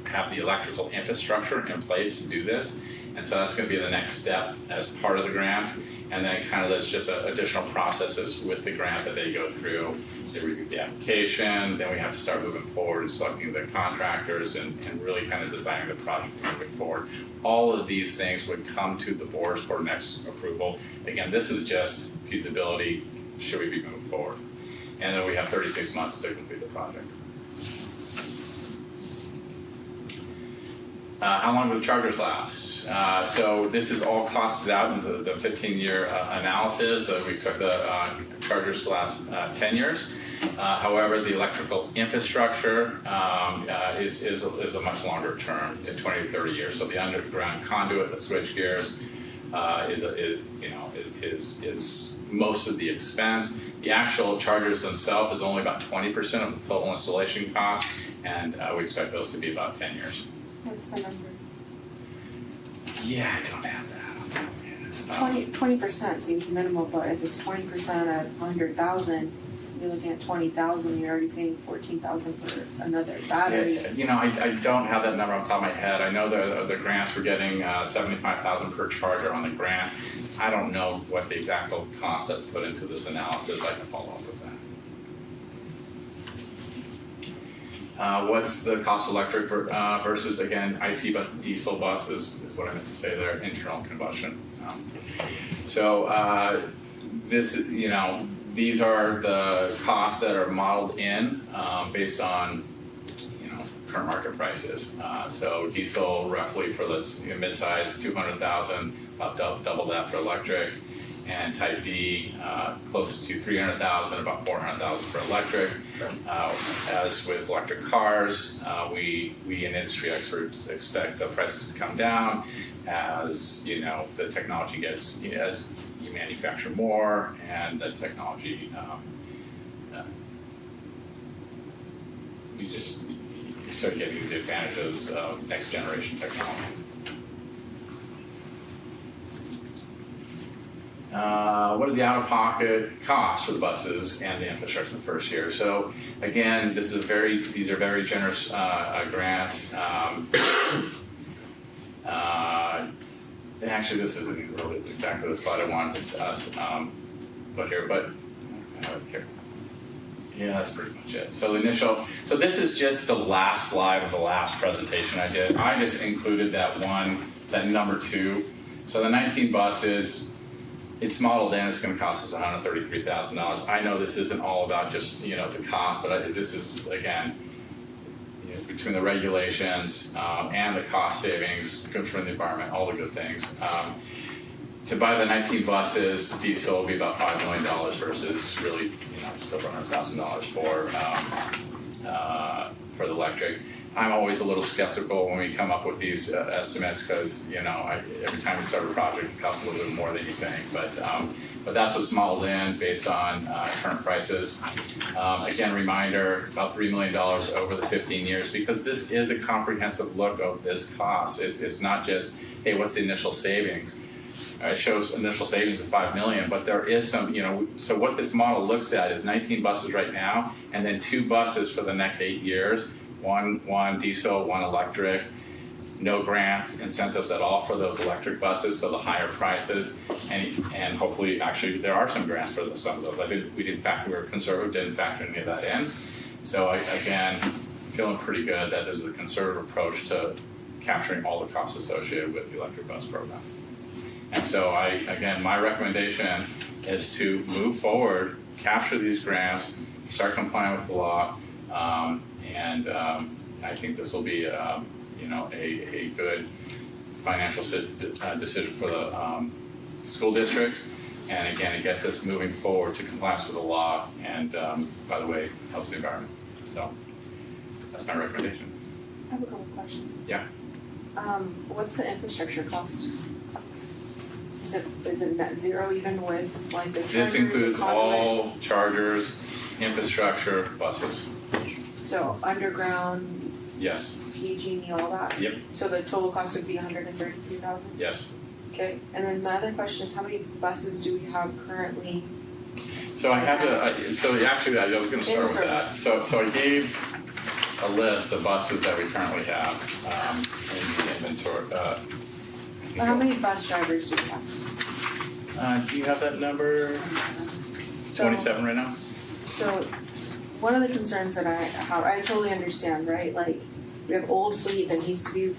have the electrical infrastructure in place to do this. And so that's going to be the next step as part of the grant. And then kind of there's just additional processes with the grant that they go through. They review the application, then we have to start moving forward and selecting the contractors and really kind of designing the project moving forward. All of these things would come to the board for next approval. Again, this is just feasibility, should we be moving forward? And then we have 36 months to complete the project. How long will the chargers last? So this is all costed out in the 15-year analysis. We expect the chargers to last 10 years. However, the electrical infrastructure is a much longer term, 20 to 30 years. So the underground conduit, the switch gears, is most of the expense. The actual chargers themselves is only about 20% of the total installation cost, and we expect those to be about 10 years. What's the number? Yeah, I don't have that. 20% seems minimal, but if it's 20% of 100,000, you're looking at 20,000. You're already paying 14,000 for another battery. I don't have that number off the top of my head. I know the grants were getting 75,000 per charger on the grant. I don't know what the exact cost that's put into this analysis. I can follow up with that. What's the cost of electric versus, again, IC bus, diesel bus is what I meant to say there, internal combustion. These are the costs that are modeled in based on, current market prices. So diesel roughly for this mid-size, 200,000, about double that for electric, and Type D close to 300,000, about 400,000 for electric. As with electric cars, we in industry experts expect the prices to come down as the technology gets, as you manufacture more and the technology you start getting the advantages of next generation technology. What is the out-of-pocket cost for the buses and the infrastructure in the first year? So again, these are very generous grants. Actually, this isn't really exactly the slide I wanted to put here, but I have it here. Yeah, that's pretty much it. So this is just the last slide of the last presentation I did. I just included that number 2. So the 19 buses, it's modeled in, it's going to cost us $133,000. I know this isn't all about just, the cost, but this is, again, between the regulations and the cost savings, good for the environment, all the good things. To buy the 19 buses, diesel will be about $5 million versus really, just over $100,000 for the electric. I'm always a little skeptical when we come up with these estimates because, every time we start a project, it costs a little bit more than you think. But that's what's modeled in based on current prices. Again, reminder, about $3 million over the 15 years because this is a comprehensive look of this cost. It's not just, hey, what's the initial savings? It shows initial savings of $5 million, but there is some, so what this model looks at is 19 buses right now, and then 2 buses for the next 8 years, one diesel, one electric, no grants, incentives at all for those electric buses, so the higher prices, and hopefully, actually, there are some grants for some of those. We were conservative, didn't factor any of that in. So again, feeling pretty good that there's a conservative approach to capturing all the costs associated with the electric bus program. And so again, my recommendation is to move forward, capture these grants, start complying with the law, and I think this will be, a good financial decision for the school district. And again, it gets us moving forward to compliance with the law, and by the way, helps the environment. So that's my recommendation. I have a couple questions. Yeah. What's the infrastructure cost? Is it net zero even with like the chargers? This includes all chargers, infrastructure, buses. So underground, Yes. PG&E, all that? Yep. So the total cost would be $133,000? Yes. Okay, and then the other question is how many buses do we have currently? So I have actually I was going to start with that. So I gave a list of buses that we currently have in the inventory. How many bus drivers do we have? Do you have that number? 27 right now? So one of the concerns that I have, I totally understand, right? Like we have old fleet that needs to be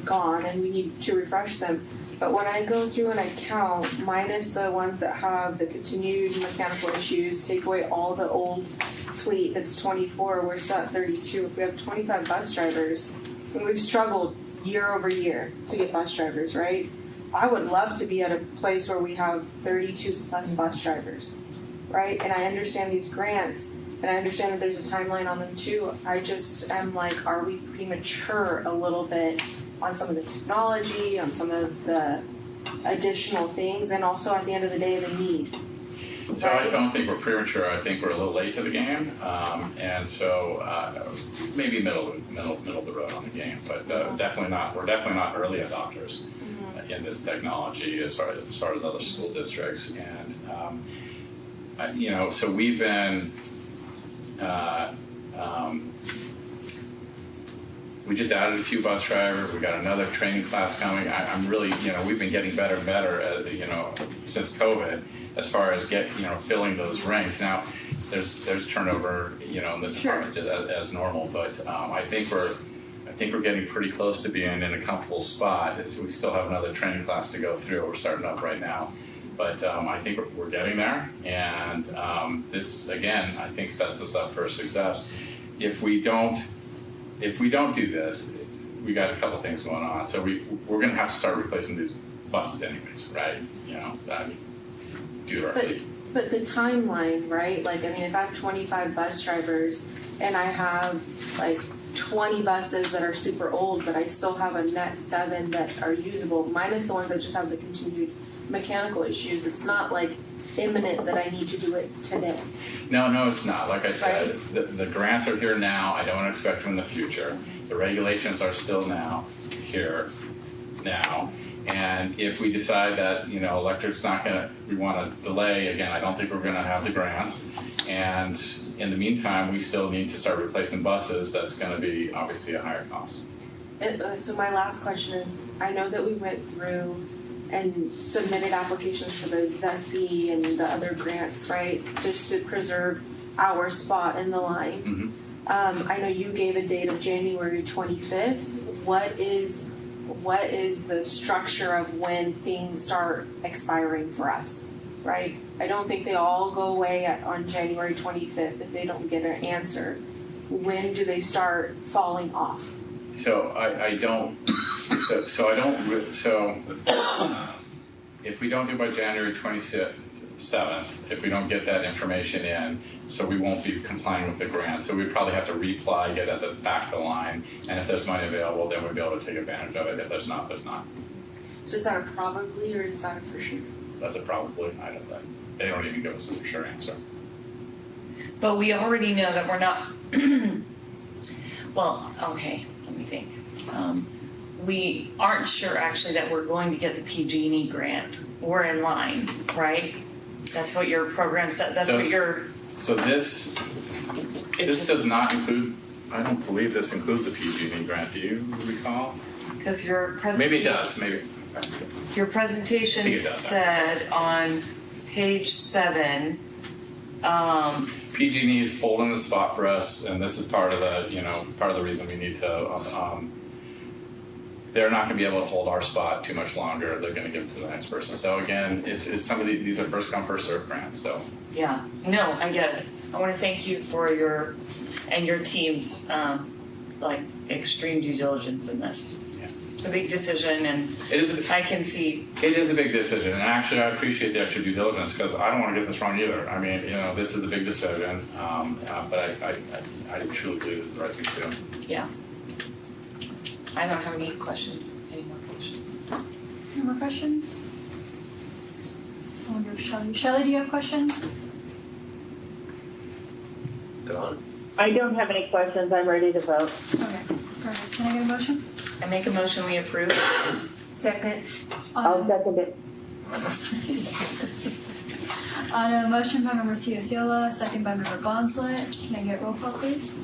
gone and we need to refresh them. But when I go through and I count, minus the ones that have the continued mechanical issues, take away all the old fleet that's 24, we're still at 32. If we have 25 bus drivers, and we've struggled year over year to get bus drivers, right? I would love to be at a place where we have 32 plus bus drivers, right? And I understand these grants, and I understand that there's a timeline on them too. I just am like, are we premature a little bit on some of the technology, on some of the additional things, and also at the end of the day, the need. So I don't think we're premature. I think we're a little late to the game, and so maybe middle of the road on the game, but definitely not. We're definitely not early adopters in this technology as far as other school districts, and you know, so we've been. We just added a few bus drivers. We got another training class coming. I'm really, you know, we've been getting better and better, you know, since COVID, as far as filling those ranks. Now, there's turnover, you know, in the department as normal, but I think we're getting pretty close to being in a comfortable spot. We still have another training class to go through. We're starting up right now, but I think we're getting there, and this again, I think sets us up for success. If we don't do this, we got a couple things going on. So we're going to have to start replacing these buses anyways, right? You know, due to our fleet. But the timeline, right? Like, I mean, if I have 25 bus drivers and I have like 20 buses that are super old, but I still have a net 7 that are usable, minus the ones that just have the continued mechanical issues, it's not like imminent that I need to do it today. No, it's not. Like I said, the grants are here now. I don't expect them in the future. The regulations are still here now. And if we decide that, you know, electric's not we want to delay, again, I don't think we're going to have the grants. And in the meantime, we still need to start replacing buses. That's going to be obviously a higher cost. So my last question is, I know that we went through and submitted applications for the ZESP and the other grants, right? Just to preserve our spot in the line. I know you gave a date of January 25th. What is the structure of when things start expiring for us, right? I don't think they all go away on January 25th if they don't get an answer. When do they start falling off? So if we don't do by January 27th, if we don't get that information in, so we won't be complying with the grant. So we probably have to reapply, get at the back of the line, and if there's money available, then we'll be able to take advantage of it. If there's not, there's not. So is that a probably or is that a for sure? That's a probably. I don't know. They don't even give us a for sure answer. But we already know that we're not. Well, okay. Let me think. We aren't sure actually that we're going to get the PG&E grant. We're in line, right? That's what your program said. So this does not include. I don't believe this includes the PG&E grant. Do you recall? Because your presentation. Maybe it does. Maybe. Your presentation said on page 7. PG&E is holding the spot for us, and this is part of the reason we need to. They're not going to be able to hold our spot too much longer. They're going to give it to the next person. So again, it's some of these are first come first served grants. So yeah, no, I get it. I want to thank you for your team's extreme due diligence in this. Yeah. It's a big decision, and I can see it is a big decision. And actually, I appreciate the extra due diligence because I don't want to get this wrong either. I mean, this is a big decision, but I truly believe it's the right thing to do. Yeah. I don't have any questions. Any more questions? Any more questions? I wonder if Shelley, do you have questions? Go on. I don't have any questions. I'm ready to vote. Okay, perfect. Can I get a motion? I make a motion we approve. Second. I'll second it. On a motion by Member Ciola, second by Member Bonslett. Can I get roll call, please?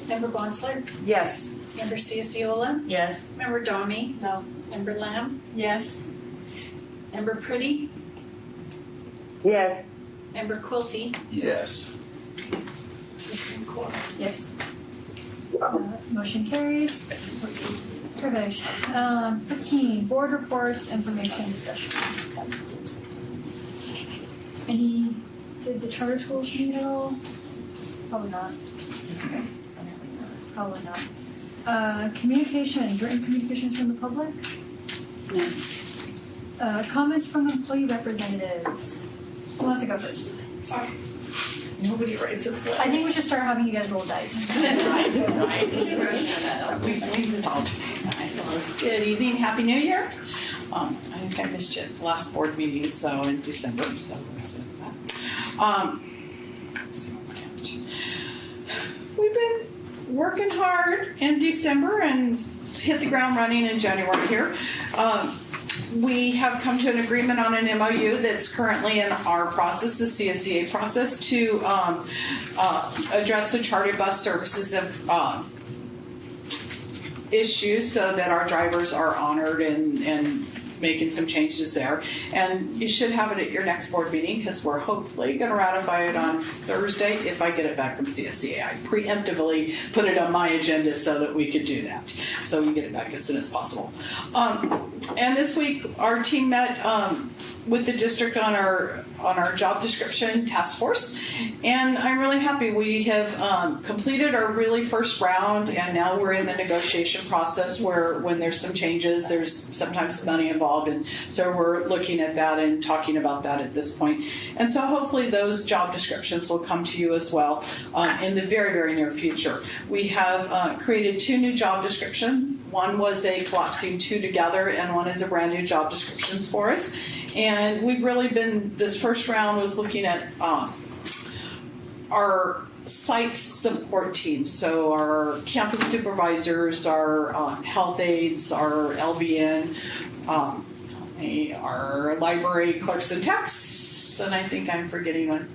Member Bonslett? Yes. Member Ciola? Yes. Member Domi? No. Member Lamb? Yes. Member Pretty? Yes. Member Quilty? Yes. Yes. Motion carries. Perfect. 15, board reports, information discussion. Did the charter schools meet at all? Probably not. Okay. Probably not. Communications, written communications from the public? No. Comments from employee representatives. Who wants to go first? Nobody writes this letter. I think we should start having you guys roll dice. Good evening, Happy New Year. I think I missed you last board meeting, so in December, so that's that. Let's see what we got. We've been working hard in December and hit the ground running in January here. We have come to an agreement on an MOU that's currently in our process, the CSEA process, to address the charter bus services of issues so that our drivers are honored and making some changes there. And you should have it at your next board meeting because we're hopefully going to ratify it on Thursday if I get it back from CSEA. I preemptively put it on my agenda so that we could do that. So we can get it back as soon as possible. And this week our team met with the district on our job description task force, and I'm really happy. We have completed our really first round, and now we're in the negotiation process where when there's some changes, there's sometimes money involved, and so we're looking at that and talking about that at this point. And so hopefully those job descriptions will come to you as well in the very, very near future. We have created 2 new job descriptions. One was a collapsing 2 together, and one is a brand new job descriptions for us. And we've really been, this first round was looking at our site support team. So our campus supervisors, our health aides, our LVN, our library clerks and techs, and I think I'm forgetting one.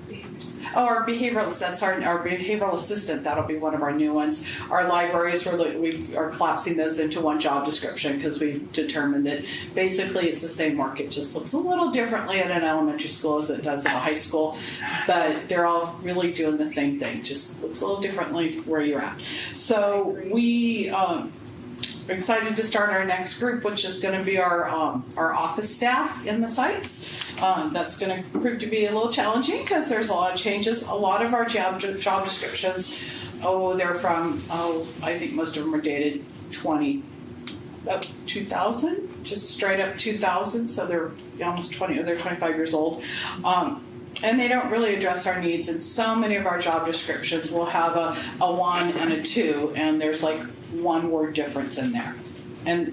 Oh, our behavioralist, that's our behavioral assistant. That'll be one of our new ones. Our libraries, we are collapsing those into one job description because we've determined that basically it's the same work. It just looks a little differently at an elementary school as it does at a high school, but they're all really doing the same thing. Just looks a little differently where you're at. So we we're excited to start our next group, which is going to be our office staff in the sites. That's going to prove to be a little challenging because there's a lot of changes. A lot of our job descriptions, they're from, I think most of them are dated 2000, just straight up 2000. So they're almost 20, they're 25 years old. And they don't really address our needs. And so many of our job descriptions will have a 1 and a 2, and there's like 1 word difference in there. And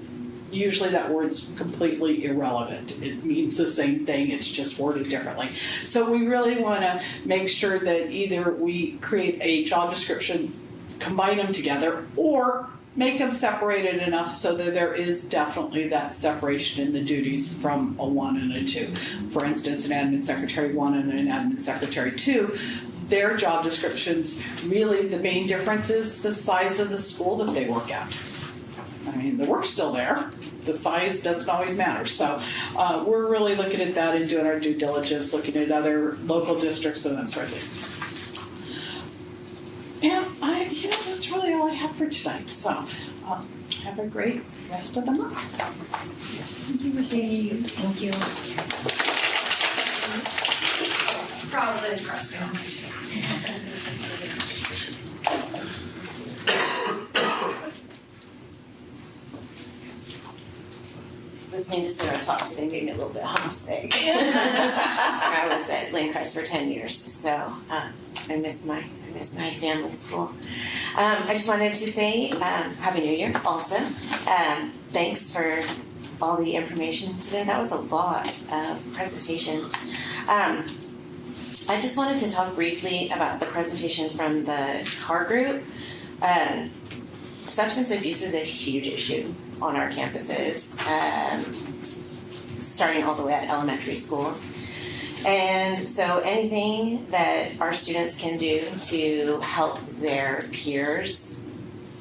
usually that word's completely irrelevant. It means the same thing, it's just worded differently. So we really want to make sure that either we create a job description, combine them together, or make them separated enough so that there is definitely that separation in the duties from a 1 and a 2. For instance, an admin secretary 1 and an admin secretary 2, their job descriptions, really the main difference is the size of the school that they work at. I mean, the work's still there. The size doesn't always matter. So we're really looking at that and doing our due diligence, looking at other local districts and that sort of thing. And that's really all I have for tonight. So have a great rest of the month. Thank you, Mercedes. Thank you. Probably in Prescott. Listening to Sarah talk today made me a little bit homesick. I was at Landcrest for 10 years, so I miss my family school. I just wanted to say Happy New Year also. Thanks for all the information today. That was a lot of presentations. I just wanted to talk briefly about the presentation from the CAR group. Substance abuse is a huge issue on our campuses, starting all the way at elementary schools. And so anything that our students can do to help their peers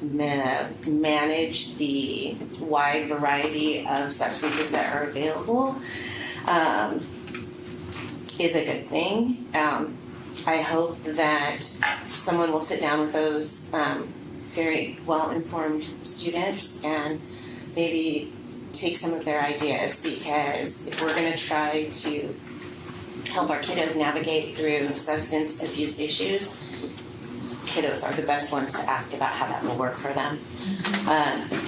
manage the wide variety of substances that are available is a good thing. I hope that someone will sit down with those very well-informed students and maybe take some of their ideas, because if we're going to try to help our kiddos navigate through substance abuse issues, kiddos are the best ones to ask about how that will work for them.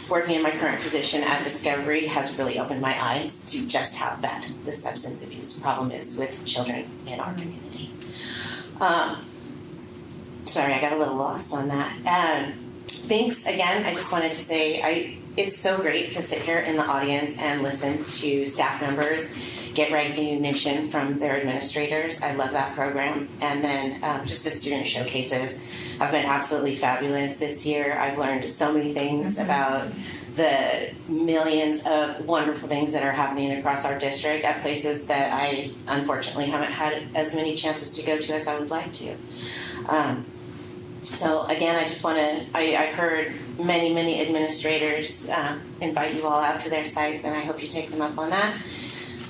Working in my current position at Discovery has really opened my eyes to just how bad the substance abuse problem is with children in our community. Sorry, I got a little lost on that. thanks again. I just wanted to say it's so great to sit here in the audience and listen to staff members get recognition from their administrators. I love that program. And then just the student showcases have been absolutely fabulous this year. I've learned so many things about the millions of wonderful things that are happening across our district at places that I unfortunately haven't had as many chances to go to as I would like to. So again, I just want to, I've heard many administrators invite you all out to their sites, and I hope you take them up on that,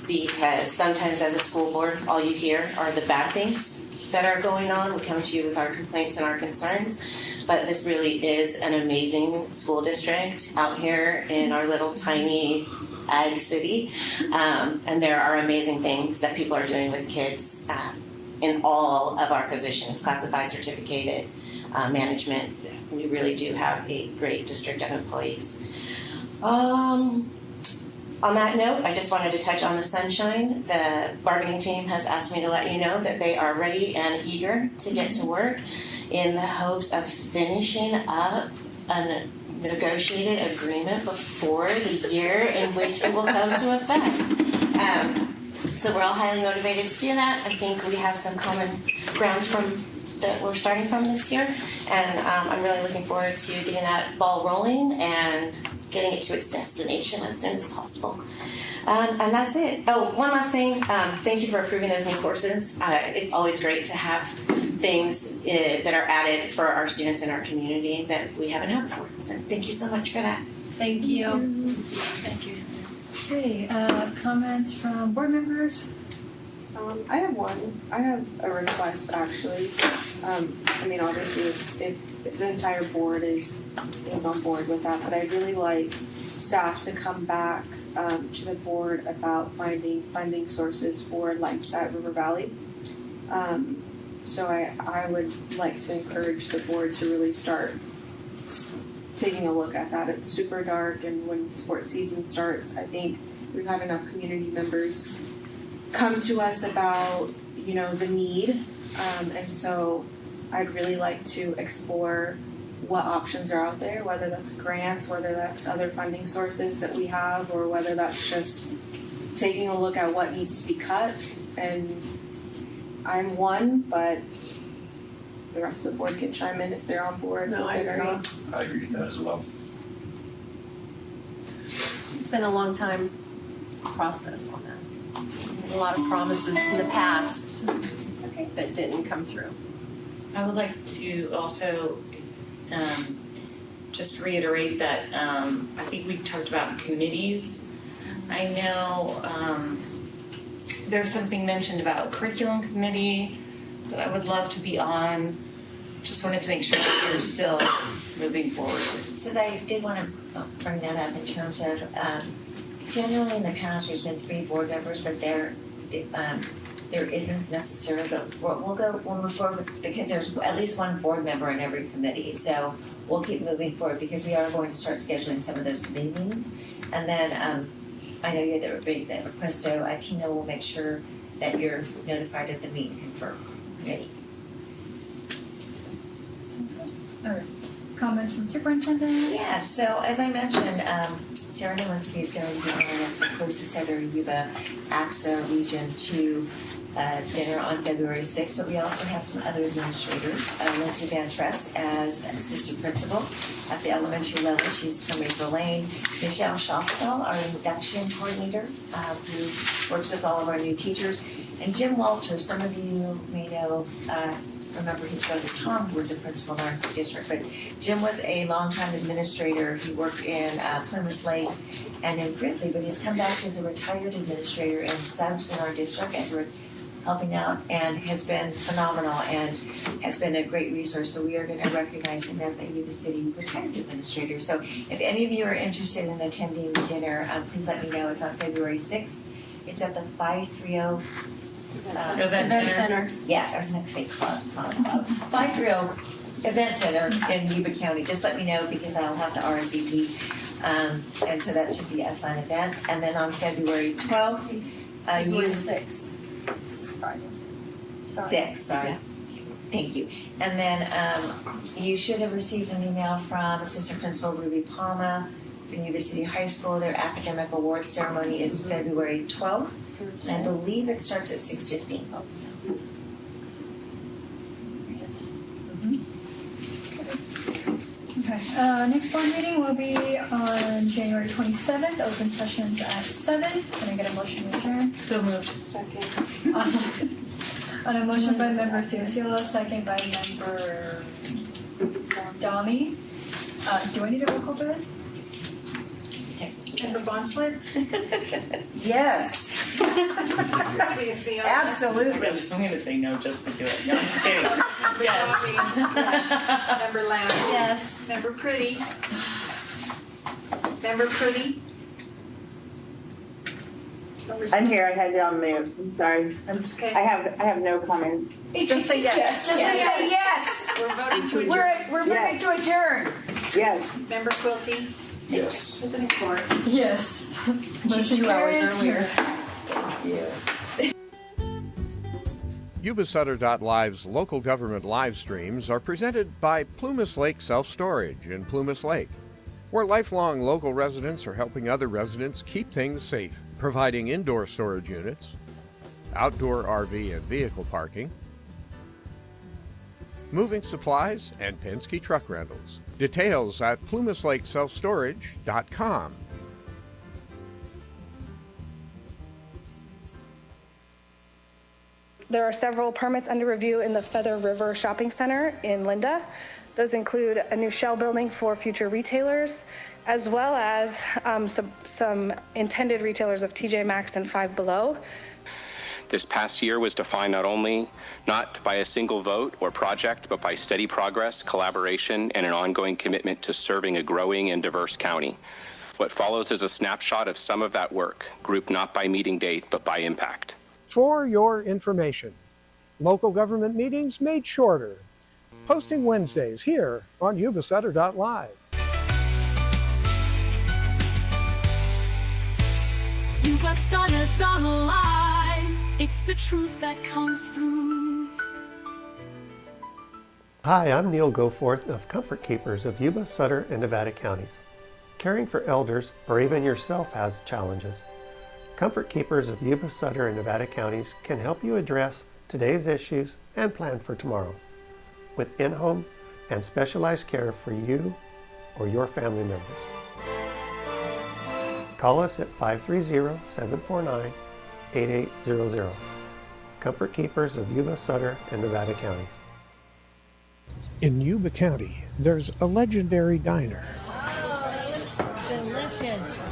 because sometimes as a school board, all you hear are the bad things that are going on. We come to you with our complaints and our concerns, but this really is an amazing school district out here in our little tiny ag city, and there are amazing things that people are doing with kids in all of our positions, classified, certificated, management. We really do have a great district of employees. On that note, I just wanted to touch on the sunshine. The bargaining team has asked me to let you know that they are ready and eager to get to work in the hopes of finishing up a negotiated agreement before the year in which it will come to effect. So we're all highly motivated to do that. I think we have some common ground that we're starting from this year, and I'm really looking forward to getting that ball rolling and getting it to its destination as soon as possible. And that's it. Oh, one last thing. Thank you for approving those new courses. It's always great to have things that are added for our students in our community that we haven't had before. So thank you so much for that. Thank you. Thank you. Okay, comments from board members? I have one. I have a request actually. I mean, obviously the entire board is on board with that, but I'd really like staff to come back to the board about finding funding sources for like at River Valley. So I would like to encourage the board to really start taking a look at that. It's super dark, and when sports season starts, I think we've had enough community members come to us about, the need, and so I'd really like to explore what options are out there, whether that's grants, whether that's other funding sources that we have, or whether that's just taking a look at what needs to be cut. And I'm one, but the rest of the board can chime in if they're on board with it or not. I agree with that as well. It's been a long time process on that. A lot of promises in the past that didn't come through. I would like to also just reiterate that I think we talked about committees. I know there's something mentioned about curriculum committee that I would love to be on. Just wanted to make sure that we're still moving forward. So I did want to bring that up in terms of generally in the past there's been 3 board members, but there isn't necessarily, we'll move forward with, because there's at least 1 board member in every committee. So we'll keep moving forward because we are going to start scheduling some of those committee meetings. And then I know you that bring that request, so Tina will make sure that you're notified of the meet and confirm committee. Or comments from superintendent? Yeah, so as I mentioned, Sarah Nowinski is going to be on at the Colusa Center Yuba-AXA Region 2 dinner on February 6th, but we also have some other administrators. Lindsay Van Tress as an assistant principal at the elementary level. She's from Maple Lane. Michelle Schofstall, our induction coordinator, who works with all of our new teachers. And Jim Walter, some of you may know, remember his brother Tom, who was a principal in our district, but Jim was a longtime administrator. He worked in Plumas Lake and in Gridley, but he's come back as a retired administrator and subs in our district as we're helping out, and has been phenomenal and has been a great resource. So we are going to recognize him as a Yuba City retired administrator. So if any of you are interested in attending the dinner, please let me know. It's on February 6th. It's at the 530 Event Center. Yes, I was going to say club. It's not a club. 530 Event Center in Yuba County. Just let me know because I'll have to RSVP. And so that should be a fun event. And then on February 12th, February 6th. It's Friday. Sorry. 6th, sorry. Yeah. Thank you. And then you should have received an email from Assistant Principal Ruby Palma from Yuba-City High School. Their academic award ceremony is February 12th. And I believe it starts at 6:15. Okay, next board meeting will be on January 27th, open sessions at 7. Can I get a motion to adjourn? So moved. Second. On a motion by member Ciola, second by member Dami. Do I need a roll call for this? Member Bonsford? Yes. Absolutely. I'm going to say no just to do it. No, I'm just kidding. Yes. Member Lamb? Yes. Member Pretty? Member Pretty? I'm here. I had you on mute. I'm sorry. That's okay. I have no comment. Just say yes. Just say yes. We're voting to adjourn. We're moving to adjourn. Yes. Member Quilty? Yes. President Court? Yes. Motion 2 hours carries. earlier. Yuba-Sutter.Live's local government live streams are presented by Plumas Lake Self-Storage in Plumas Lake, where lifelong local residents are helping other residents keep things safe, providing indoor storage units, outdoor RV and vehicle parking, moving supplies, and Penske truck rentals. Details at plumaslakeselfstorage.com. There are several permits under review in the Feather River Shopping Center in Linda. Those include a new shell building for future retailers, as well as some intended retailers of TJ Maxx and Five Below. This past year was defined not by a single vote or project, but by steady progress, collaboration, and an ongoing commitment to serving a growing and diverse county. What follows is a snapshot of some of that work, grouped not by meeting date, but by impact. For your information, local government meetings made shorter. Posting Wednesdays here on Yuba-Sutter.Live. Yuba-Sutter.Live. It's the truth that comes through. Hi, I'm Neil Goforth of Comfort Keepers of Yuba, Sutter, and Nevada counties. Caring for elders or even yourself has challenges. Comfort Keepers of Yuba, Sutter, and Nevada counties can help you address today's issues and plan for tomorrow with in-home and specialized care for you or your family members. Call us at 530-749-8800. Comfort Keepers of Yuba, Sutter, and Nevada counties. In Yuba County, there's a legendary diner. Delicious.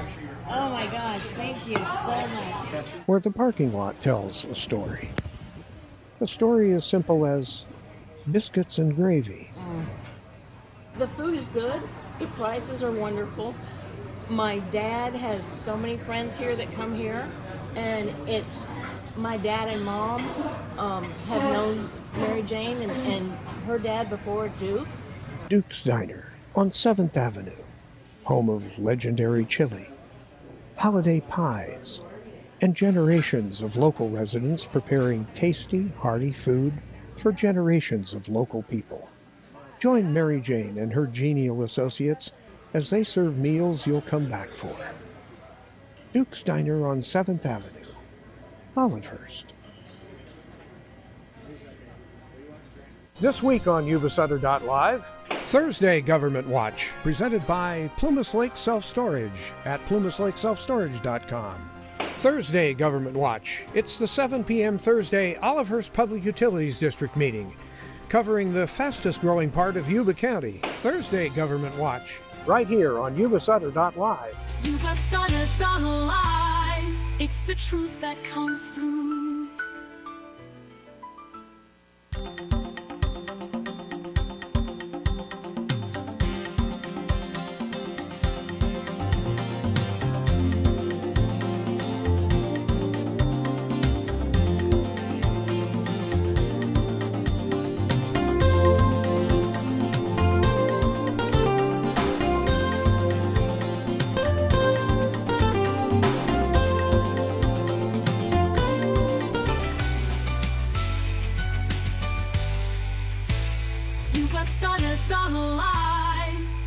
Oh my gosh, thank you so much. Where the parking lot tells a story. A story as simple as biscuits and gravy. The food is good. The prices are wonderful. My dad has so many friends here that come here, and it's my dad and mom have known Mary Jane and her dad before Duke. Duke's Diner on 7th Avenue, home of legendary chili, holiday pies, and generations of local residents preparing tasty, hearty food for generations of local people. Join Mary Jane and her genial associates as they serve meals you'll come back for. Duke's Diner on 7th Avenue, Olivehurst. This week on Yuba-Sutter.Live, Thursday Government Watch, presented by Plumas Lake Self-Storage at plumaslakeselfstorage.com. Thursday Government Watch. It's the 7 p.m. Thursday Olivehurst Public Utilities District meeting, covering the fastest growing part of Yuba County. Thursday Government Watch, right here on Yuba-Sutter.Live. Yuba-Sutter.Live. It's the truth that comes through.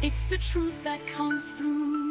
It's the truth that comes through.